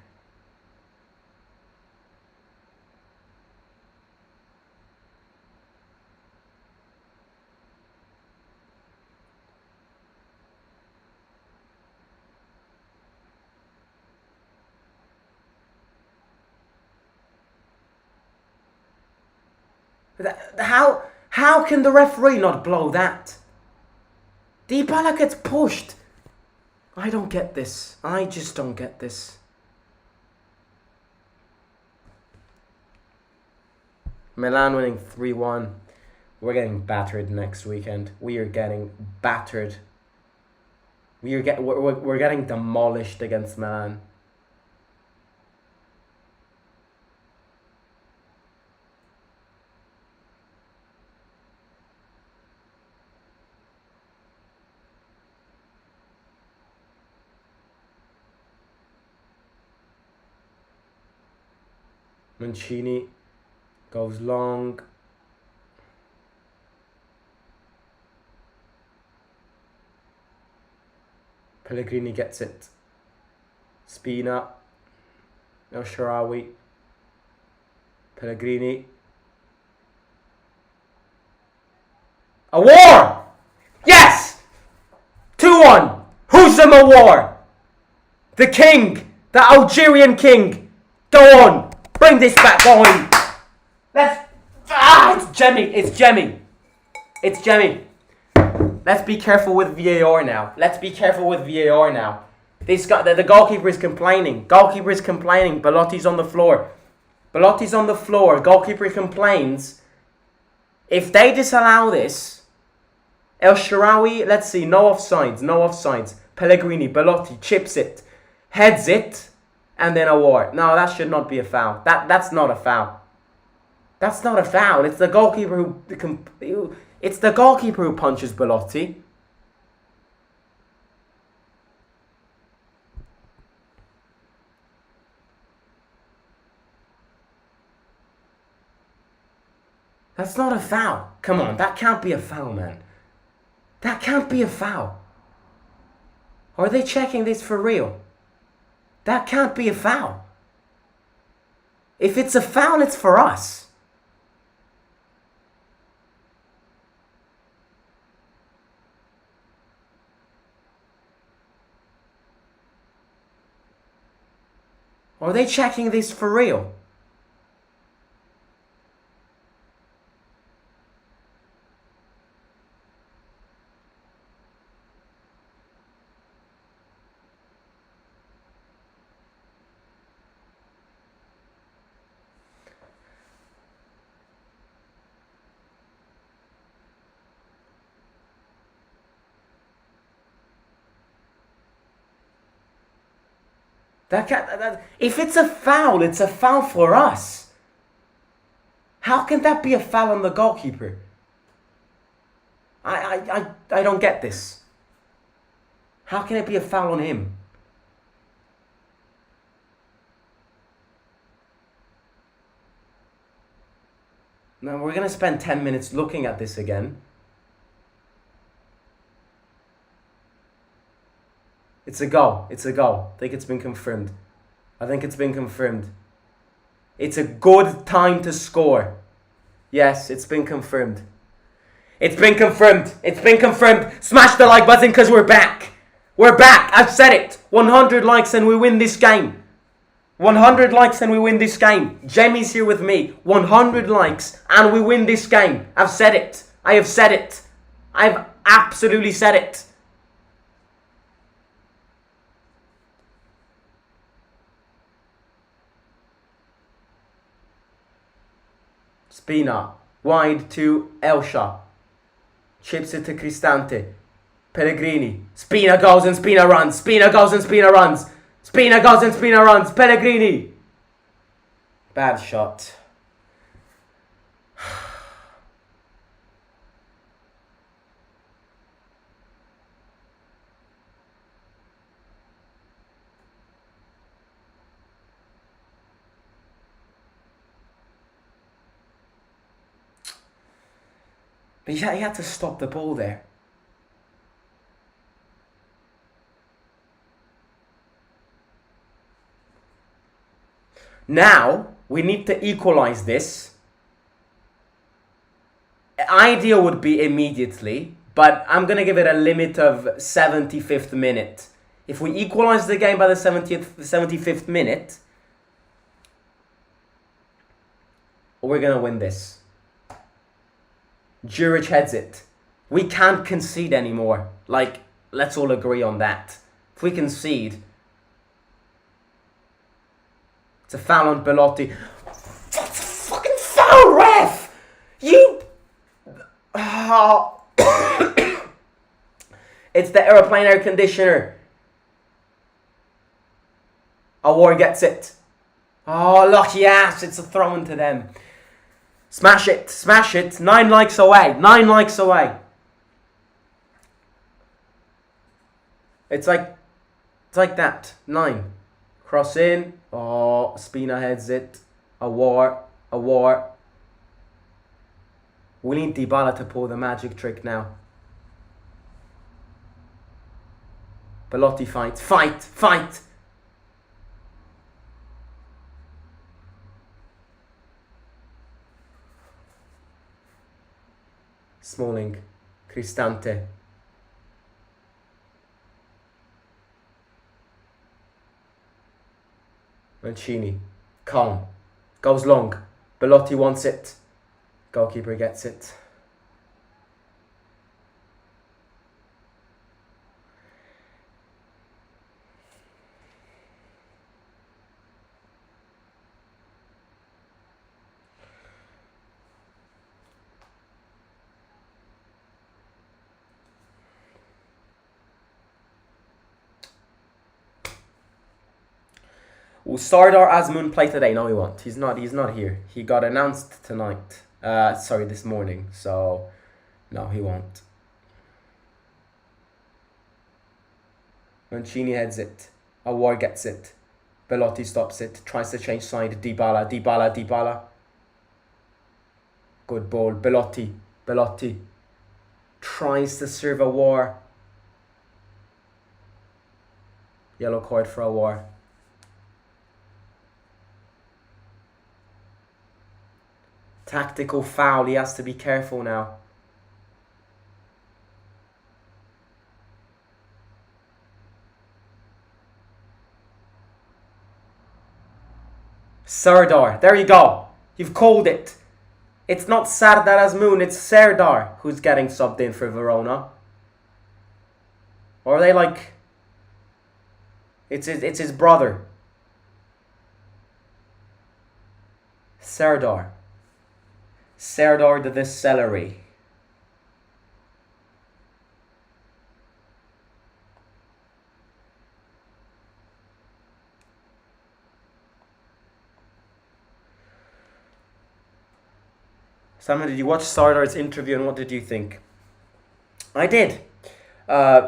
How can the referee not blow that? Dybala gets pushed. I don't get this. I just don't get this. Milan winning 3-1. We're getting battered next weekend. We are getting battered. We're getting demolished against Milan. Mancini goes long. Pellegrini gets it. Spina. El Shaarawy. Pellegrini. Aouar! Yes! 2-1. Husam Aouar! The king! The Algerian king! Go on! Bring this back going! It's Jemmy! It's Jemmy! It's Jemmy! Let's be careful with VAR now. Let's be careful with VAR now. This guy, the goalkeeper is complaining. Goalkeeper is complaining. Belotti's on the floor. Belotti's on the floor. Goalkeeper complains. If they disallow this, El Shaarawy, let's see, no offsides, no offsides. Pellegrini, Belotti chips it, heads it, and then Aouar. No, that should not be a foul. That's not a foul. That's not a foul. It's the goalkeeper who it's the goalkeeper who punches Belotti. That's not a foul. Come on, that can't be a foul, man. That can't be a foul. Are they checking this for real? That can't be a foul. If it's a foul, it's for us. Are they checking this for real? If it's a foul, it's a foul for us. How can that be a foul on the goalkeeper? I don't get this. How can it be a foul on him? Now we're going to spend 10 minutes looking at this again. It's a goal. It's a goal. I think it's been confirmed. I think it's been confirmed. It's a good time to score. Yes, it's been confirmed. It's been confirmed. It's been confirmed. Smash the like button because we're back. We're back. I've said it. 100 likes and we win this game. 100 likes and we win this game. Jamie's here with me. 100 likes and we win this game. I've said it. I have said it. I've absolutely said it. Spina. Wide to Elsha. Chips it to Cristante. Pellegrini. Spina goes and Spina runs. Spina goes and Spina runs. Spina goes and Spina runs. Pellegrini. Bad shot. But he had to stop the ball there. Now, we need to equalise this. Ideal would be immediately, but I'm going to give it a limit of 75th minute. If we equalise the game by the 75th minute, we're going to win this. Juric heads it. We can't concede anymore. Like, let's all agree on that. If we concede, it's a foul on Belotti. That's a fucking foul, ref! You... It's the aeroplane air conditioner. Aouar gets it. Oh, lucky ass. It's a throw into them. Smash it. Smash it. 9 likes away. 9 likes away. It's like that. 9. Cross in. Oh, Spina heads it. Aouar. We need Dybala to pull the magic trick now. Belotti fight. Fight. Smalling. Cristante. Mancini. Calm. Goes long. Belotti wants it. Goalkeeper gets it. Will Sardar Azmoun play today? No, he won't. He's not here. He got announced tonight. This morning. So, no, he won't. Mancini heads it. Aouar gets it. Belotti stops it. Tries to change side. Dybala. Good ball. Belotti. Tries to serve Aouar. Yellow card for Aouar. Tactical foul. He has to be careful now. Sardar. There you go. You've called it. It's not Sardar Azmoun. It's Sardar who's getting subbed in for Verona. Or are they like... It's his brother. Sardar the Serie. Simon, did you watch Sardar's interview and what did you think? I did.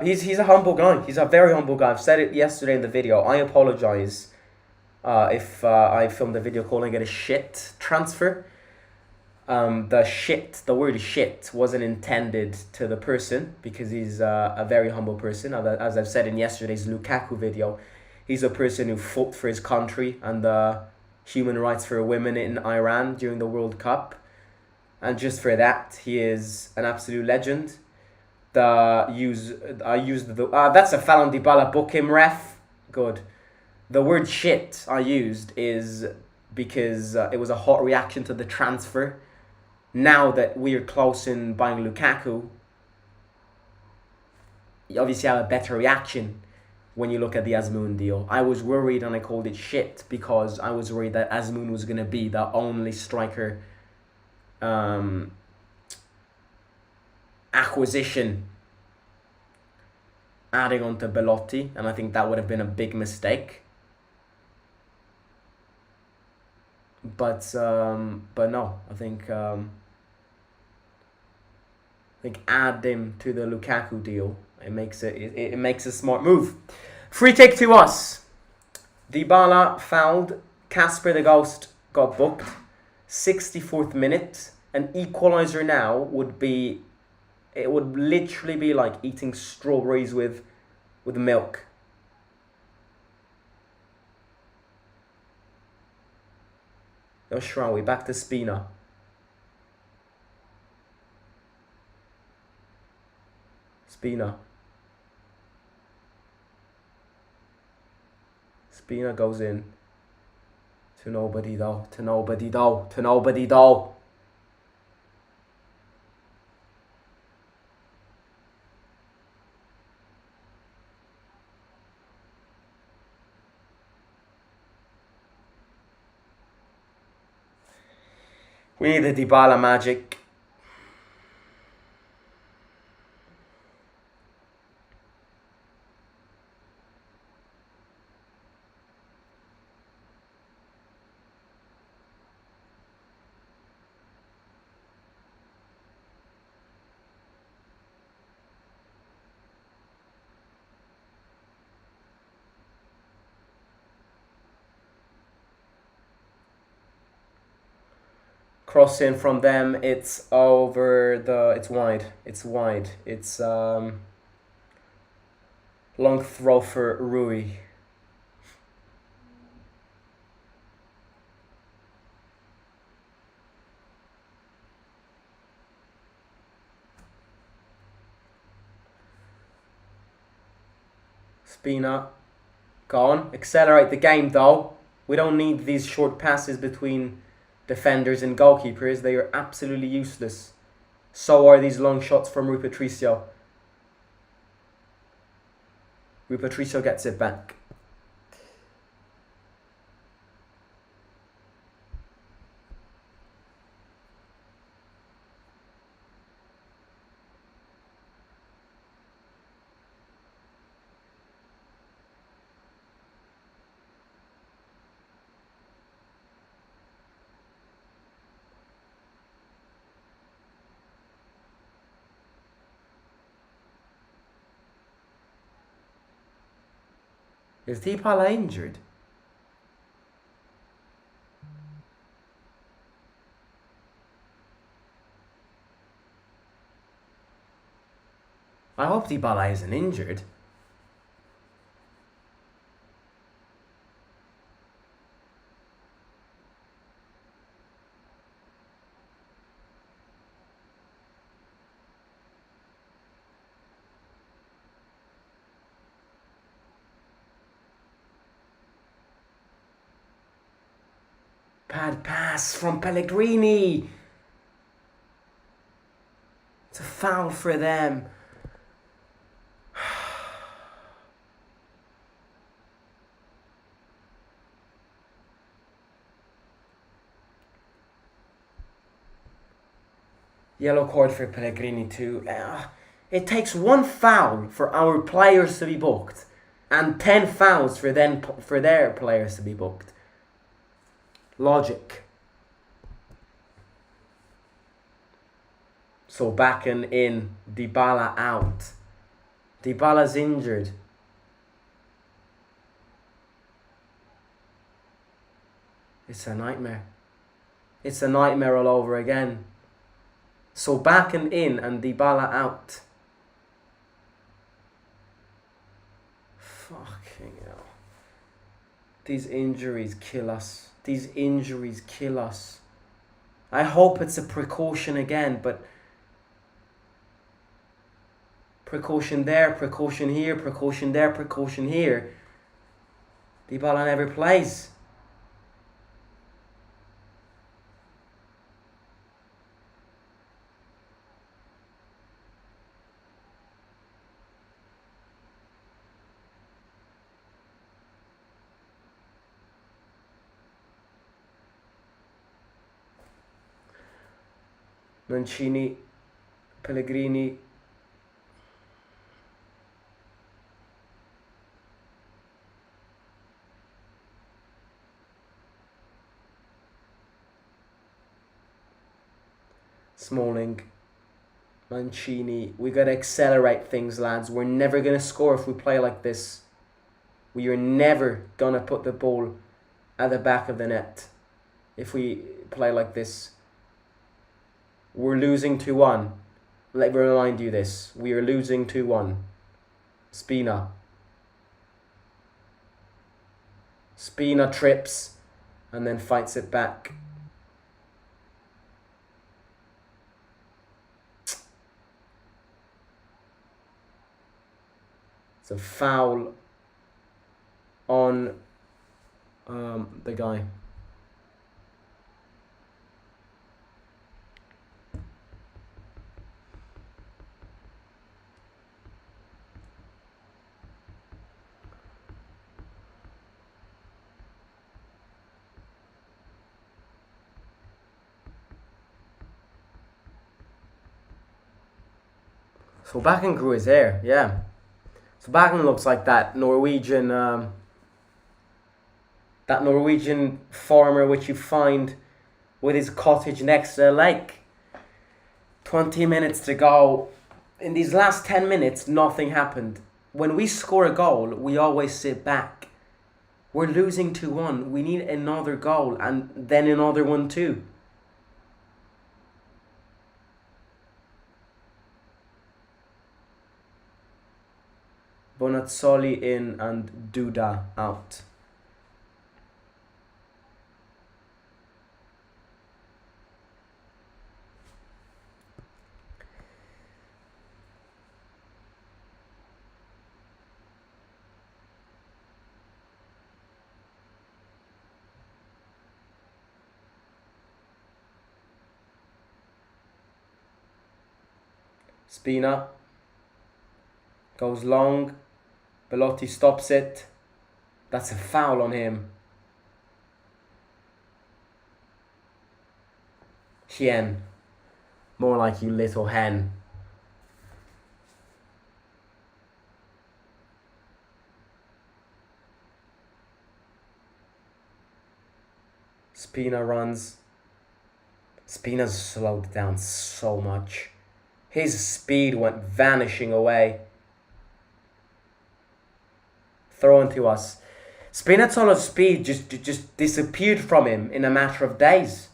He's a humble guy. He's a very humble guy. I've said it yesterday in the video. I apologize if I filmed a video calling it a shit transfer. The word shit wasn't intended to the person because he's a very humble person. As I've said in yesterday's Lukaku video, he's a person who fought for his country and the human rights for women in Iran during the World Cup. And just for that, he is an absolute legend. That's a foul on Dybala. Book him, ref. Good. The word shit I used is because it was a hot reaction to the transfer. Now that we're close in buying Lukaku, you obviously have a better reaction when you look at the Azmoun deal. I was worried and I called it shit because I was worried that Azmoun was going to be the only striker acquisition adding on to Belotti, and I think that would have been a big mistake. But no, I think add him to the Lukaku deal. It makes a smart move. Free kick to us. Dybala fouled. Casper the Ghost got booked. 64th minute. An equaliser now would be. It would literally be like eating strawberries with milk. El Shrawi back to Spina. Spina goes in. To nobody though. We need the Dybala magic. Cross in from them, it's over the, it's wide. It's long throw for Rui. Spina, gone. Accelerate the game though. We don't need these short passes between defenders and goalkeepers. They are absolutely useless. So are these long shots from Rui Patricio. Rui Patricio gets it back. Is Dybala injured? I hope Dybala isn't injured. Bad pass from Pellegrini. It's a foul for them. Yellow card for Pellegrini too. It takes one foul for our players to be booked, and 10 fouls for their players to be booked. Logic. So back and in, Dybala out. Dybala's injured. It's a nightmare. It's a nightmare all over again. So back and in and Dybala out. Fucking hell. These injuries kill us. I hope it's a precaution again, but precaution there, precaution here, precaution there, precaution here. Dybala never plays. Mancini, Pellegrini. Smalling, Mancini. We gotta accelerate things, lads. We're never gonna score if we play like this. We are never gonna put the ball at the back of the net if we play like this. We're losing 2-1. Let me remind you this. We are losing 2-1. Spina. Spina trips and then fights it back. It's a foul on the guy. So Beckenbauer is there, yeah. So Beckenbauer looks like that Norwegian farmer which you find with his cottage next to the lake. 20 minutes to go. In these last 10 minutes, nothing happened. When we score a goal, we always sit back. We're losing 2-1. We need another goal and then another one too. Bonazzoli in and Duda out. Spina goes long. Belotti stops it. That's a foul on him. Hien. More like you little hen. Spina runs. Spina's slowed down so much. His speed went vanishing away. Thrown to us. Spinazzola's speed just disappeared from him in a matter of days.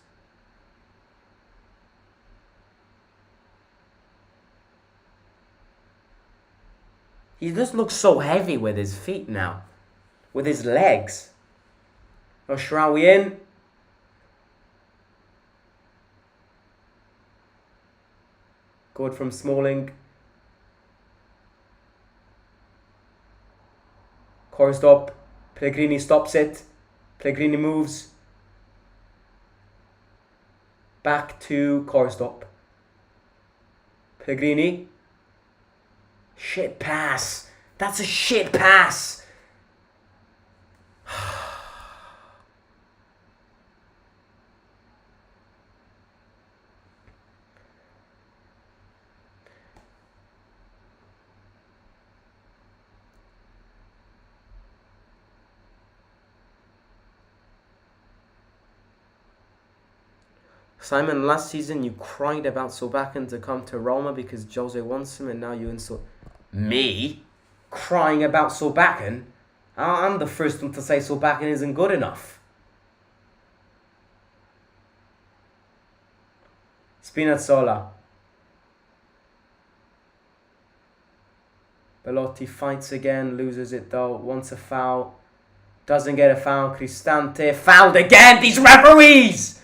He just looks so heavy with his feet now. With his legs. Oh, Shrawi in. Good from Smalling. Coursed up. Pellegrini stops it. Pellegrini moves. Back to Korstop. Pellegrini. Shit pass. That's a shit pass. Simon, last season you cried about Solbakken to come to Roma because Jose wants him, and now you insult me crying about Solbakken. I'm the first one to say Solbakken isn't good enough. Spinazzola. Belotti fights again, loses it though, wants a foul. Doesn't get a foul. Cristante fouled again. These referees!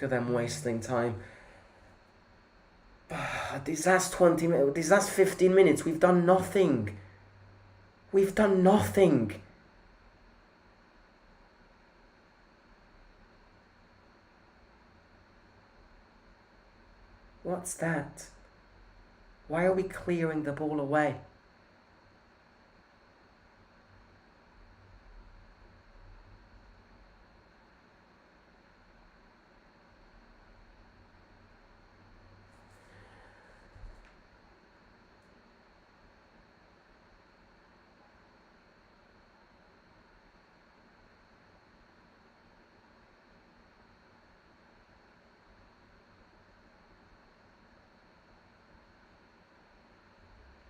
Look at them wasting time. These last 20 minutes, these last 15 minutes, we've done nothing. We've done nothing. What's that? Why are we clearing the ball away?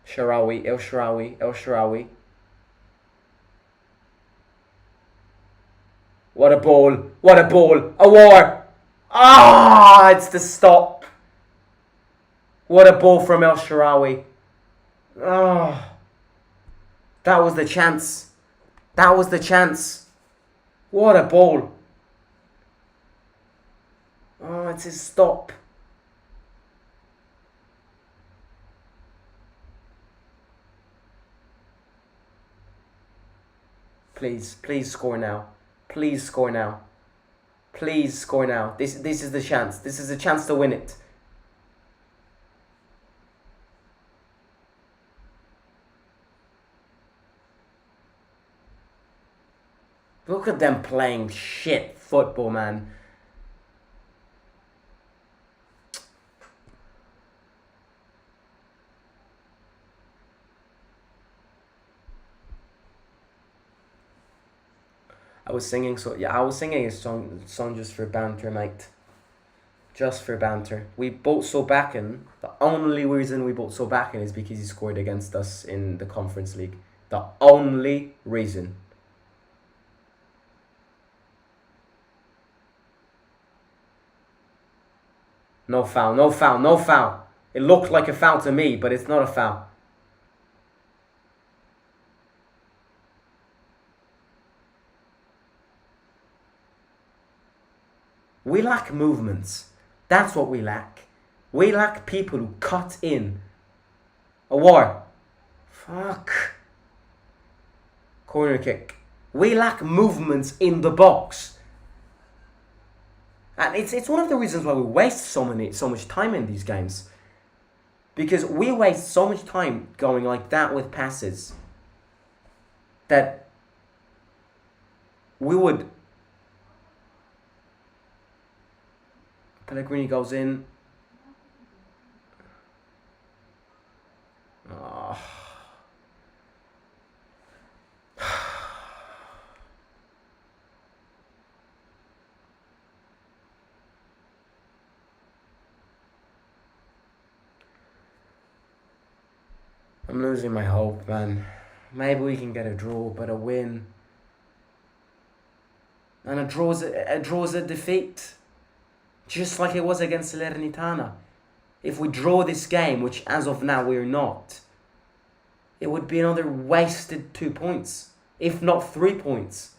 Shaarawy, El Shaarawy. What a ball, Aouar! Ah, it's the stop. What a ball from El Shaarawy. Ah, that was the chance. What a ball. Oh, it's his stop. Please score now. Please score now. This is the chance. This is a chance to win it. Look at them playing shit football, man. I was singing a song just for banter, mate. Just for banter. We bought Solbakken. The only reason we bought Solbakken is because he scored against us in the Conference League. The only reason. No foul. It looked like a foul to me, but it's not a foul. We lack movements. That's what we lack. We lack people who cut in. Aouar. Fuck. Corner kick. We lack movements in the box. And it's one of the reasons why we waste so much time in these games. Because we waste so much time going like that with passes that we would... Pellegrini goes in. Oh. I'm losing my hope, man. Maybe we can get a draw, but a win. And a draw's a defeat. Just like it was against Salernitana. If we draw this game, which as of now we're not, it would be another wasted 2 points, if not 3 points.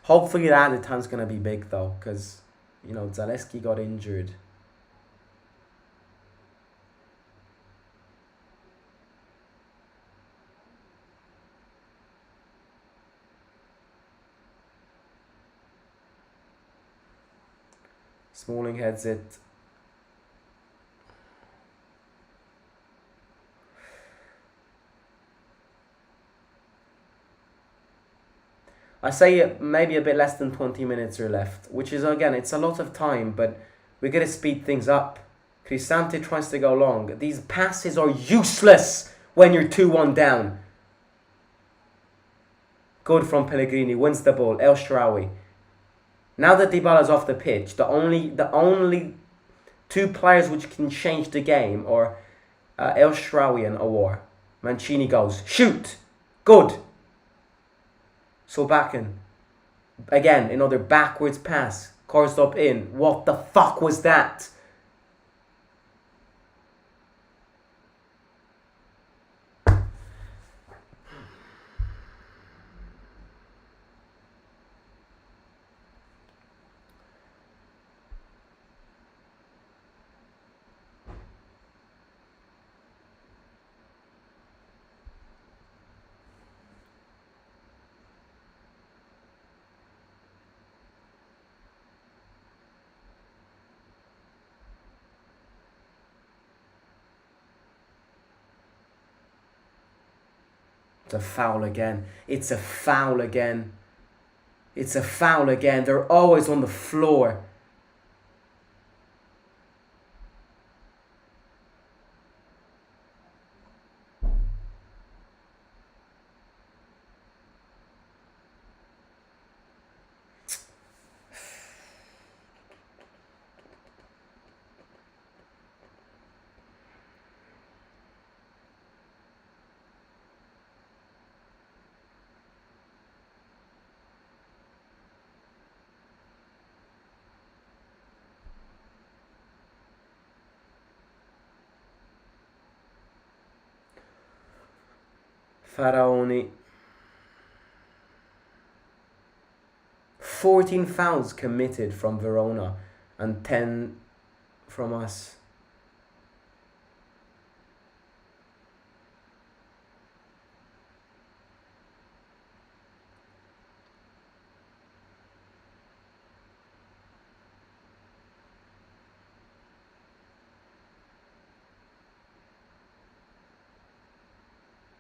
Hopefully the added time's going to be big though, because, you know, Zaleski got injured. Smalling heads it. I say maybe a bit less than 20 minutes are left, which is, again, it's a lot of time, but we're going to speed things up. Cristante tries to go long. These passes are useless when you're 2-1 down. Good from Pellegrini, wins the ball, El Shaarawy. Now that Dybala's off the pitch, the only Two players which can change the game are El Shaarawy and Aouar. Mancini goes, shoot! Good! Solbakken. Again, another backwards pass. Coursed up in. What the fuck was that? It's a foul again. It's a foul again. It's a foul again. They're always on the floor. Faraoni. 14 fouls committed from Verona and 10 from us.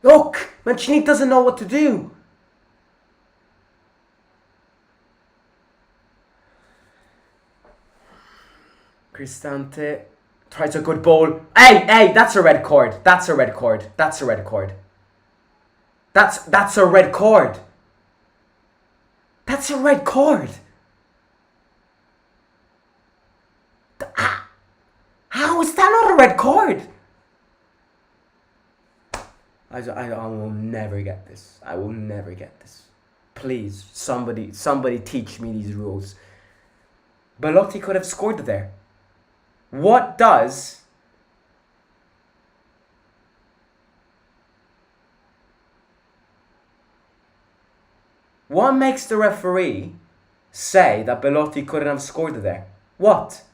Look! Mancini doesn't know what to do. Cristante tries a good ball. Hey, that's a red card. That's a red card. That's a red card. That's a red card. That's a red card. How is that not a red card? I will never get this. I will never get this. Please, somebody teach me these rules. Belotti could have scored there. What makes the referee say that Belotti couldn't have scored there? What?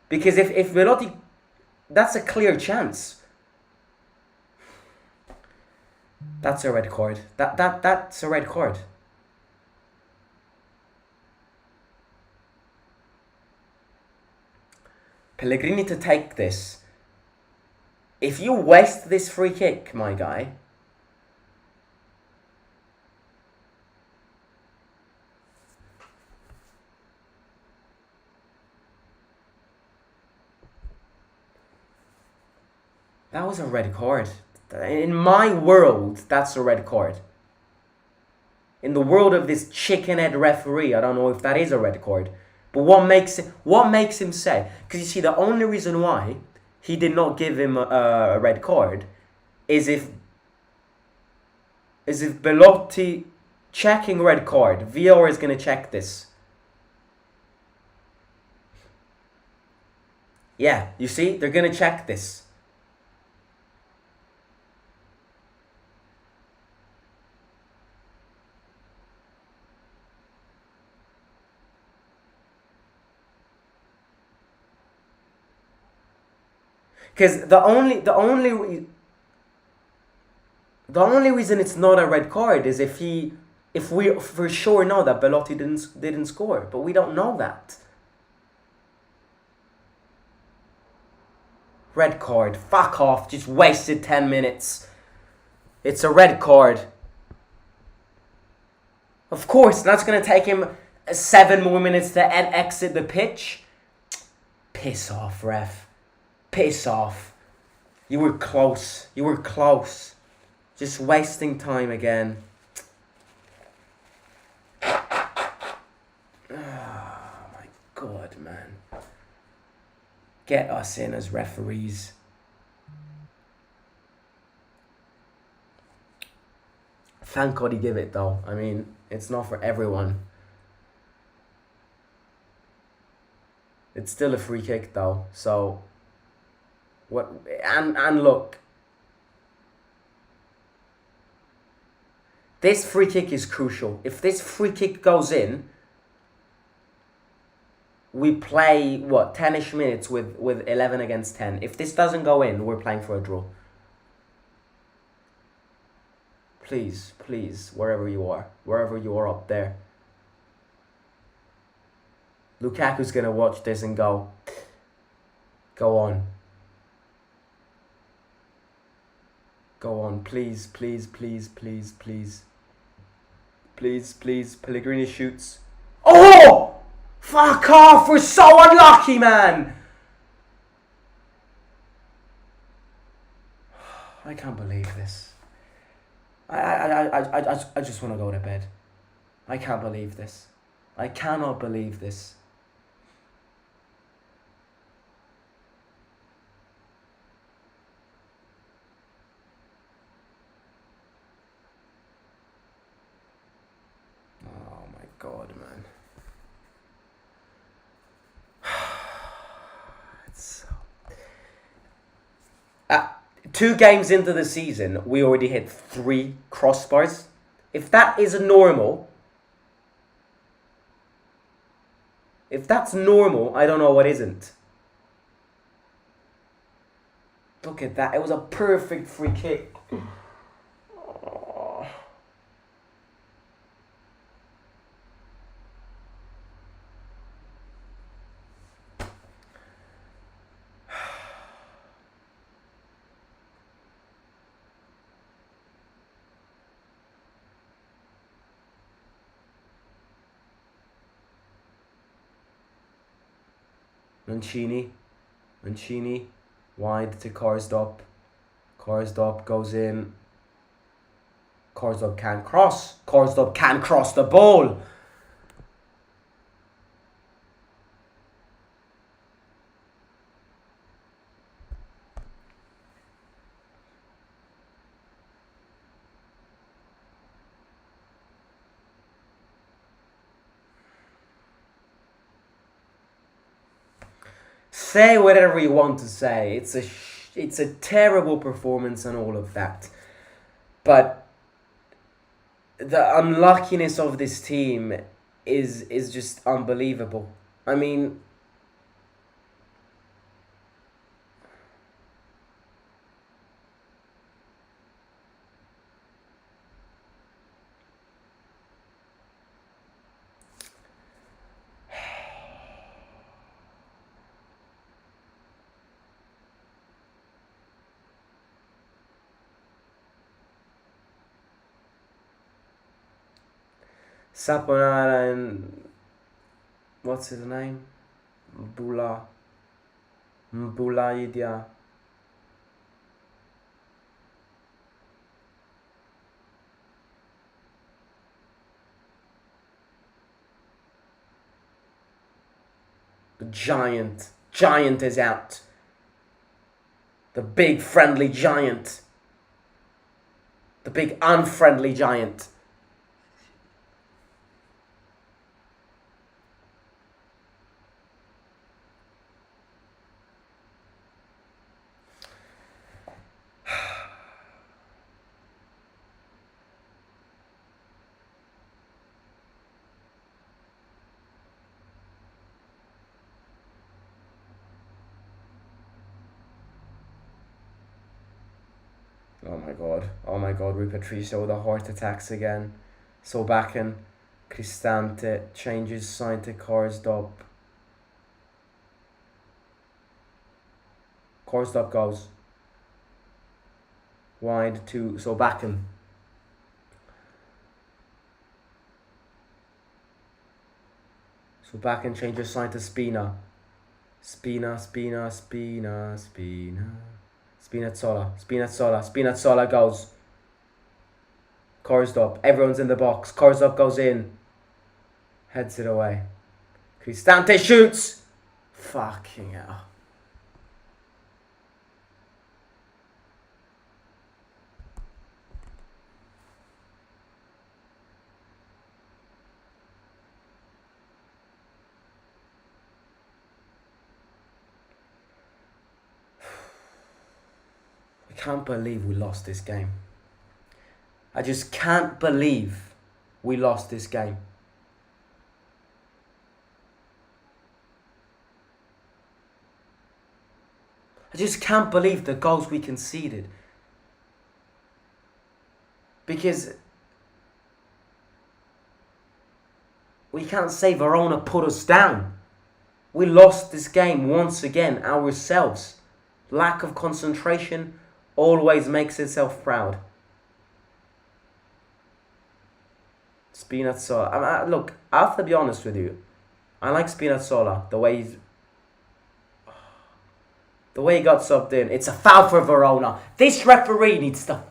Because if Belotti, that's a clear chance. That's a red card. That's a red card. Pellegrini to take this. If you waste this free kick, my guy. That was a red card. In my world, that's a red card. In the world of this chicken head referee, I don't know if that is a red card. But what makes him say? Because you see, the only reason why he did not give him a red card is if Belotti checking red card. VAR is going to check this. Yeah, you see, they're going to check this. Because the only reason it's not a red card is if we for sure know that Belotti didn't score, but we don't know that. Red card. Fuck off. Just wasted 10 minutes. It's a red card. Of course, that's going to take him 7 more minutes to exit the pitch. Piss off, ref. Piss off. You were close. You were close. Just wasting time again. Oh my god, man. get us in as referees. Thank God he gave it though. I mean, it's not for everyone. It's still a free kick though. So what? And look, this free kick is crucial. If this free kick goes in, we play, what, 10-ish minutes with 11 against 10. If this doesn't go in, we're playing for a draw. Please, please, wherever you are up there. Lukaku's going to watch this and go on. Go on, please, please, please, please, please. Please, please, Pellegrini shoots. Oh! Fuck off, we're so unlucky, man! I can't believe this. I just want to go to bed. I can't believe this. I cannot believe this. Oh my God, man. It's 2 games into the season, we already hit 3 crossbars. If that is normal, if that's normal, I don't know what isn't. Look at that. It was a perfect free kick. Oh. Mancini, wide to Karsdorp. Karsdorp goes in. Karsdorp can't cross. Karsdorp can't cross the ball. Say whatever you want to say. It's a terrible performance and all of that. But the unluckiness of this team is just unbelievable. I mean, Saponara and what's his name? Mbulaidia. The giant is out. The big friendly giant. The big unfriendly giant. Oh my god, Rui Patricio with the heart attacks again. Solbakken, Cristante changes sign to Karsdorp. Karsdorp goes wide to Solbakken. Solbakken changes sign to Spina. Spinazzola goes. Karsdorp, everyone's in the box. Karsdorp goes in. Heads it away. Cristante shoots. Fucking hell. can't believe we lost this game. I just can't believe we lost this game. I just can't believe the goals we conceded. Because we can't say Verona put us down. We lost this game once again ourselves. Lack of concentration always makes itself proud. Spinazzola. Look, I have to be honest with you. I like Spinazzola, the way he got subbed in. It's a foul for Verona. This referee needs to...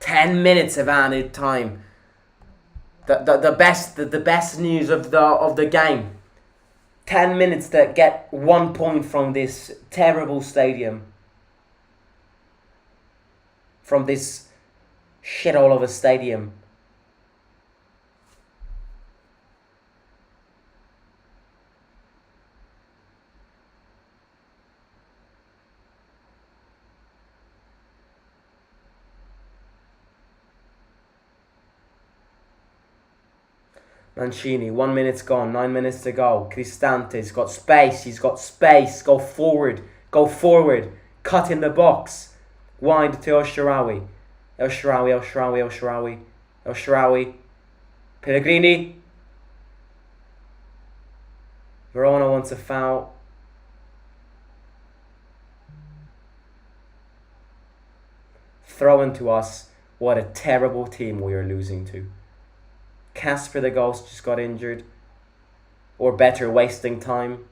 10 minutes of added time. The best news of the game. 10 minutes to get 1 point from this terrible stadium. From this shithole of a stadium. Mancini, 1 minute's gone, 9 minutes to go. Cristante's got space, he's got space. Go forward, cut in the box. Wide to El Shaarawy. El Shaarawy. Pellegrini. Verona wants a foul. Throw into us. What a terrible team we are losing to. Casper the Ghost just got injured. Or better, wasting time.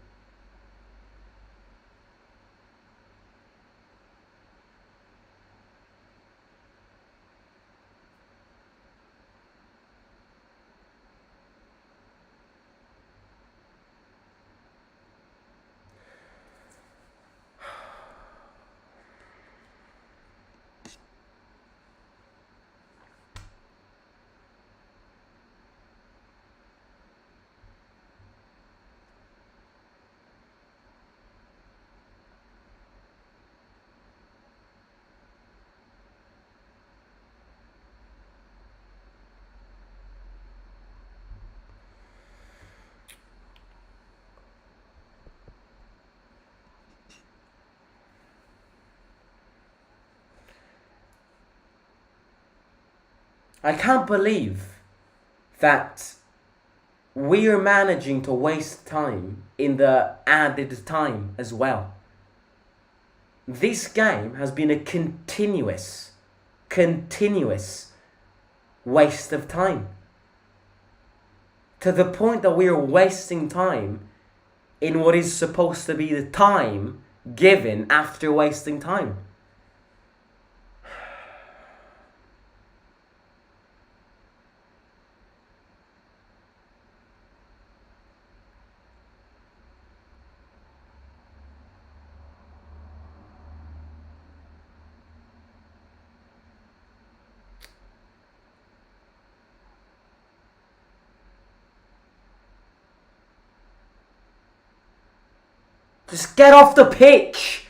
I can't believe that we are managing to waste time in the added time as well. This game has been a continuous waste of time. To the point that we are wasting time in what is supposed to be the time given after wasting time. Just get off the pitch!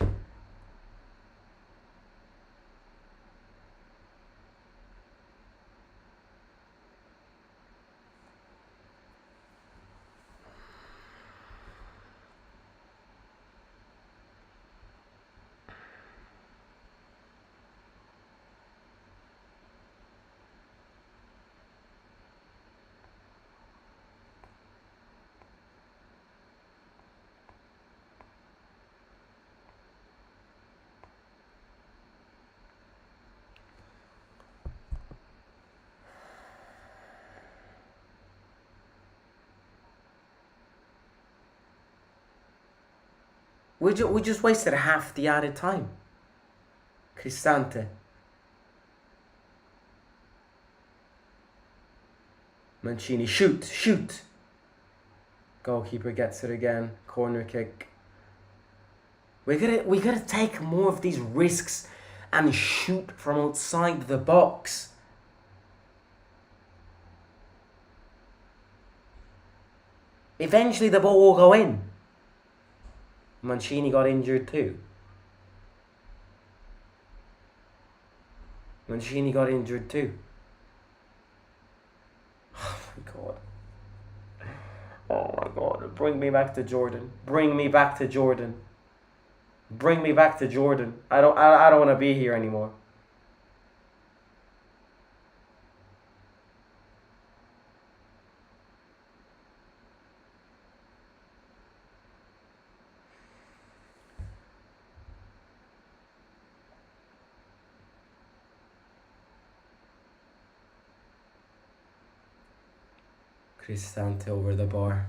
We just wasted half the added time. Cristante. Mancini, shoot. Goalkeeper gets it again. Corner kick. We gotta take more of these risks and shoot from outside the box. Eventually the ball will go in. Mancini got injured too. Oh my god. Oh my god. Bring me back to Jordan. I don't want to be here anymore. Cristante over the bar.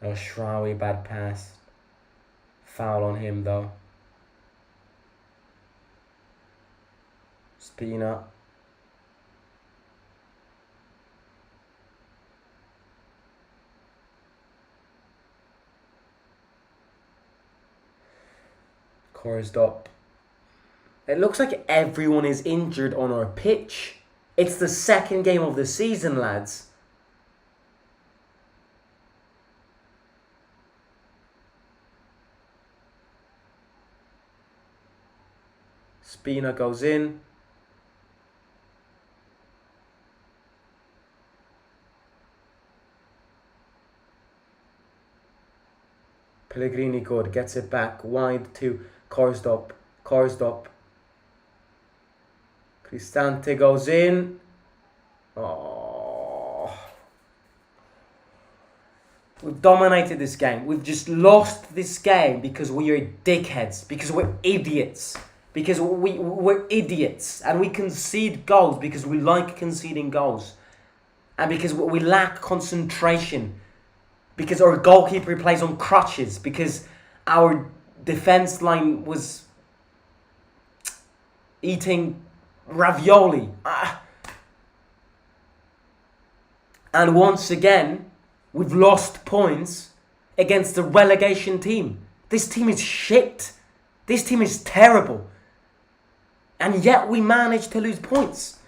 El Shrawi, bad pass. Foul on him though. Spina. Coursed up. It looks like everyone is injured on our pitch. It's the second game of the season, lads. Spina goes in. Pellegrini good, gets it back wide to Coursed up. Cristante goes in. Oh. We've dominated this game. We've just lost this game because we are dickheads. Because we're idiots. Because we're idiots. And we concede goals because we like conceding goals. And because we lack concentration. Because our goalkeeper plays on crutches. Because our defense line was eating ravioli. And once again, we've lost points against the relegation team. This team is shit. This team is terrible. And yet we managed to lose points.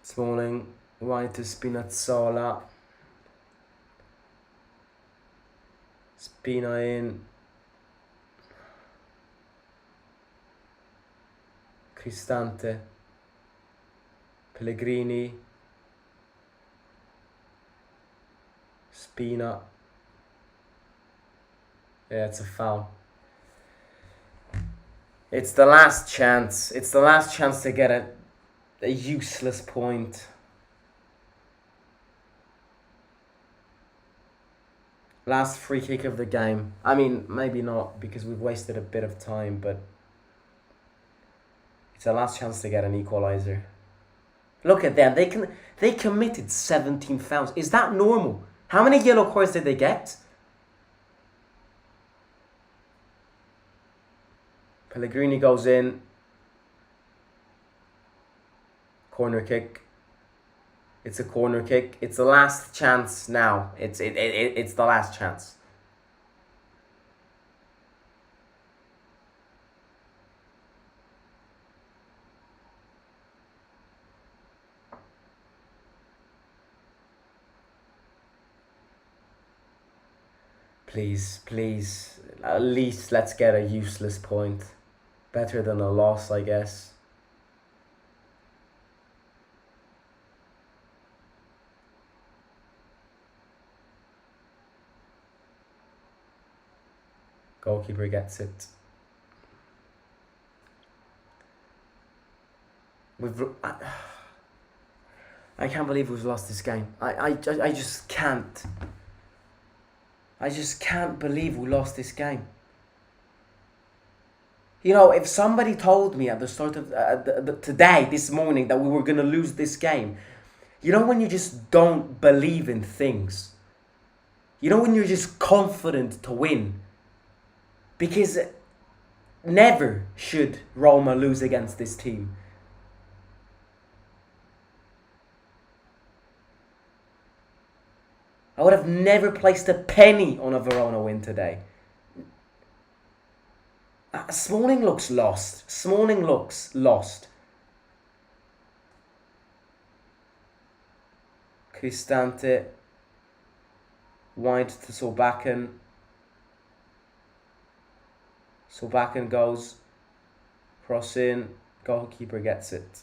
Smalling, wide to Spinazzola. Spina in. Cristante. Pellegrini. Spina. Yeah, it's a foul. It's the last chance. It's the last chance to get a useless point. Last free kick of the game. I mean, maybe not, because we've wasted a bit of time, but it's the last chance to get an equaliser. Look at them. They committed 17 fouls. Is that normal? How many yellow cards did they get? Pellegrini goes in. Corner kick. It's a corner kick. It's the last chance now. It's the last chance. Please, please, at least let's get a useless point. Better than a loss, I guess. Goalkeeper gets it. I can't believe we've lost this game. I just can't. I just can't believe we lost this game. You know, if somebody told me at the start of today, this morning, that we were going to lose this game, you know when you just don't believe in things? You know when you're just confident to win? Because never should Roma lose against this team. I would have never placed a penny on a Verona win today. Smalling looks lost. Smalling looks lost. Cristante. Wide to Solbakken. Solbakken goes. Cross in. Goalkeeper gets it.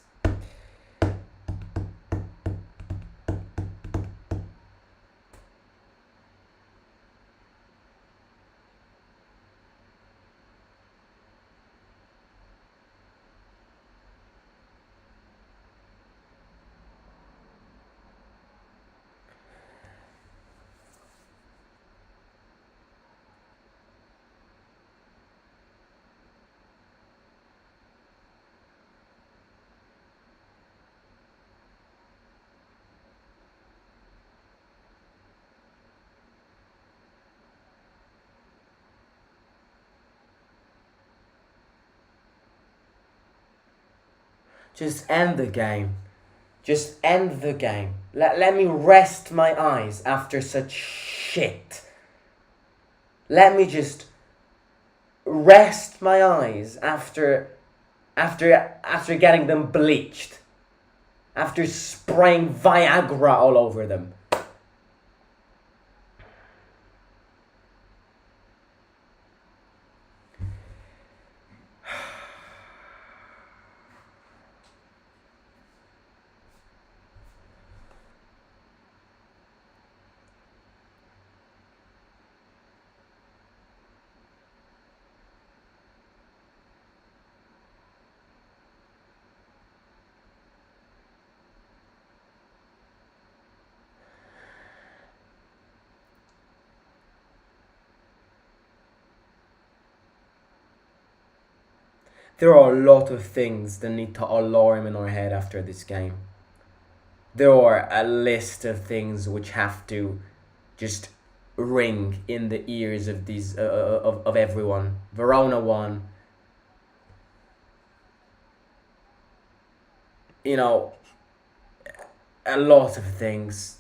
Just end the game. Just end the game. Let me rest my eyes after such shit. Let me just rest my eyes after getting them bleached. After spraying Viagra all over them. There are a lot of things that need to alarm in our head after this game. There are a list of things which have to just ring in the ears of these of everyone. Verona won. You know, a lot of things.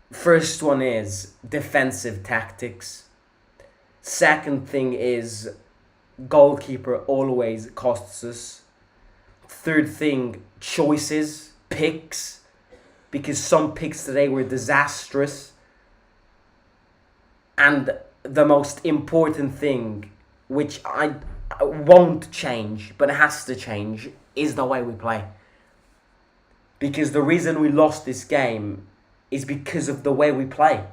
First one is defensive tactics. Second thing is goalkeeper always costs us. Third thing, choices, picks, because some picks today were disastrous. And the most important thing, which I won't change, but it has to change, is the way we play. Because the reason we lost this game is because of the way we play.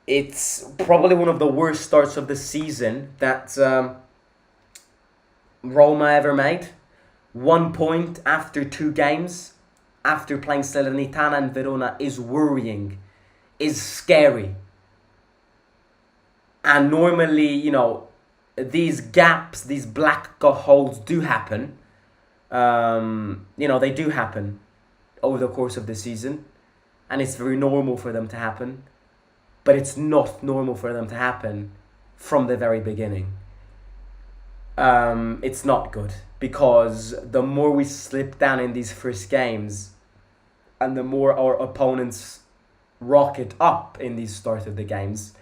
It's probably one of the worst starts of the season that Roma ever made. 1 point after 2 games, after playing Salernitana and Verona, is worrying, is scary. And normally, these gaps, these black holes do happen. They do happen over the course of the season. And it's very normal for them to happen. But it's not normal for them to happen from the very beginning. It's not good. Because the more we slip down in these first games, and the more our opponents rocket up in these start of the games,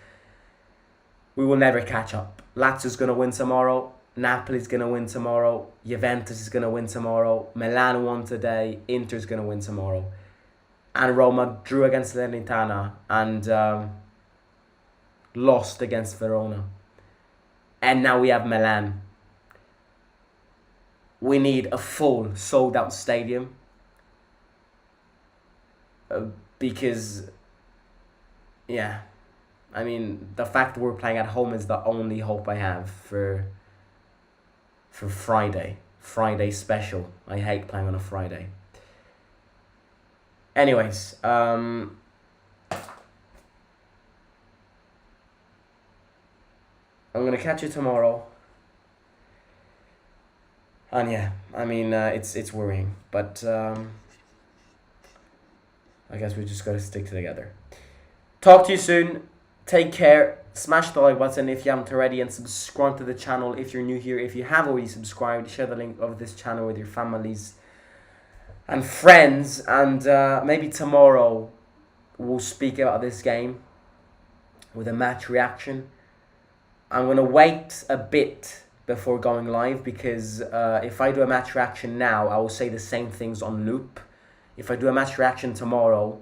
we will never catch up. Lazio's going to win tomorrow. Napoli's going to win tomorrow. Juventus is going to win tomorrow. Milan won today. Inter's going to win tomorrow. And Roma drew against Salernitana and lost against Verona. And now we have Milan. We need a full, sold-out stadium. Because, the fact that we're playing at home is the only hope I have for Friday. Friday special. I hate playing on a Friday. Anyways, I'm gonna catch you tomorrow. And it's worrying, but I guess we just gotta stick together. Talk to you soon. Take care. Smash the like button if you haven't already, and subscribe to the channel if you're new here. If you have already subscribed, share the link of this channel with your families and friends. And maybe tomorrow we'll speak about this game with a match reaction. I'm gonna wait a bit before going live because if I do a match reaction now, I will say the same things on loop. If I do a match reaction tomorrow,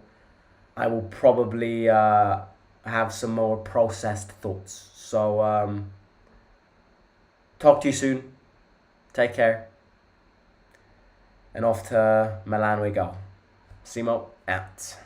I will probably have some more processed thoughts. So, talk to you soon. Take care. And off to Milan we go. Simo out.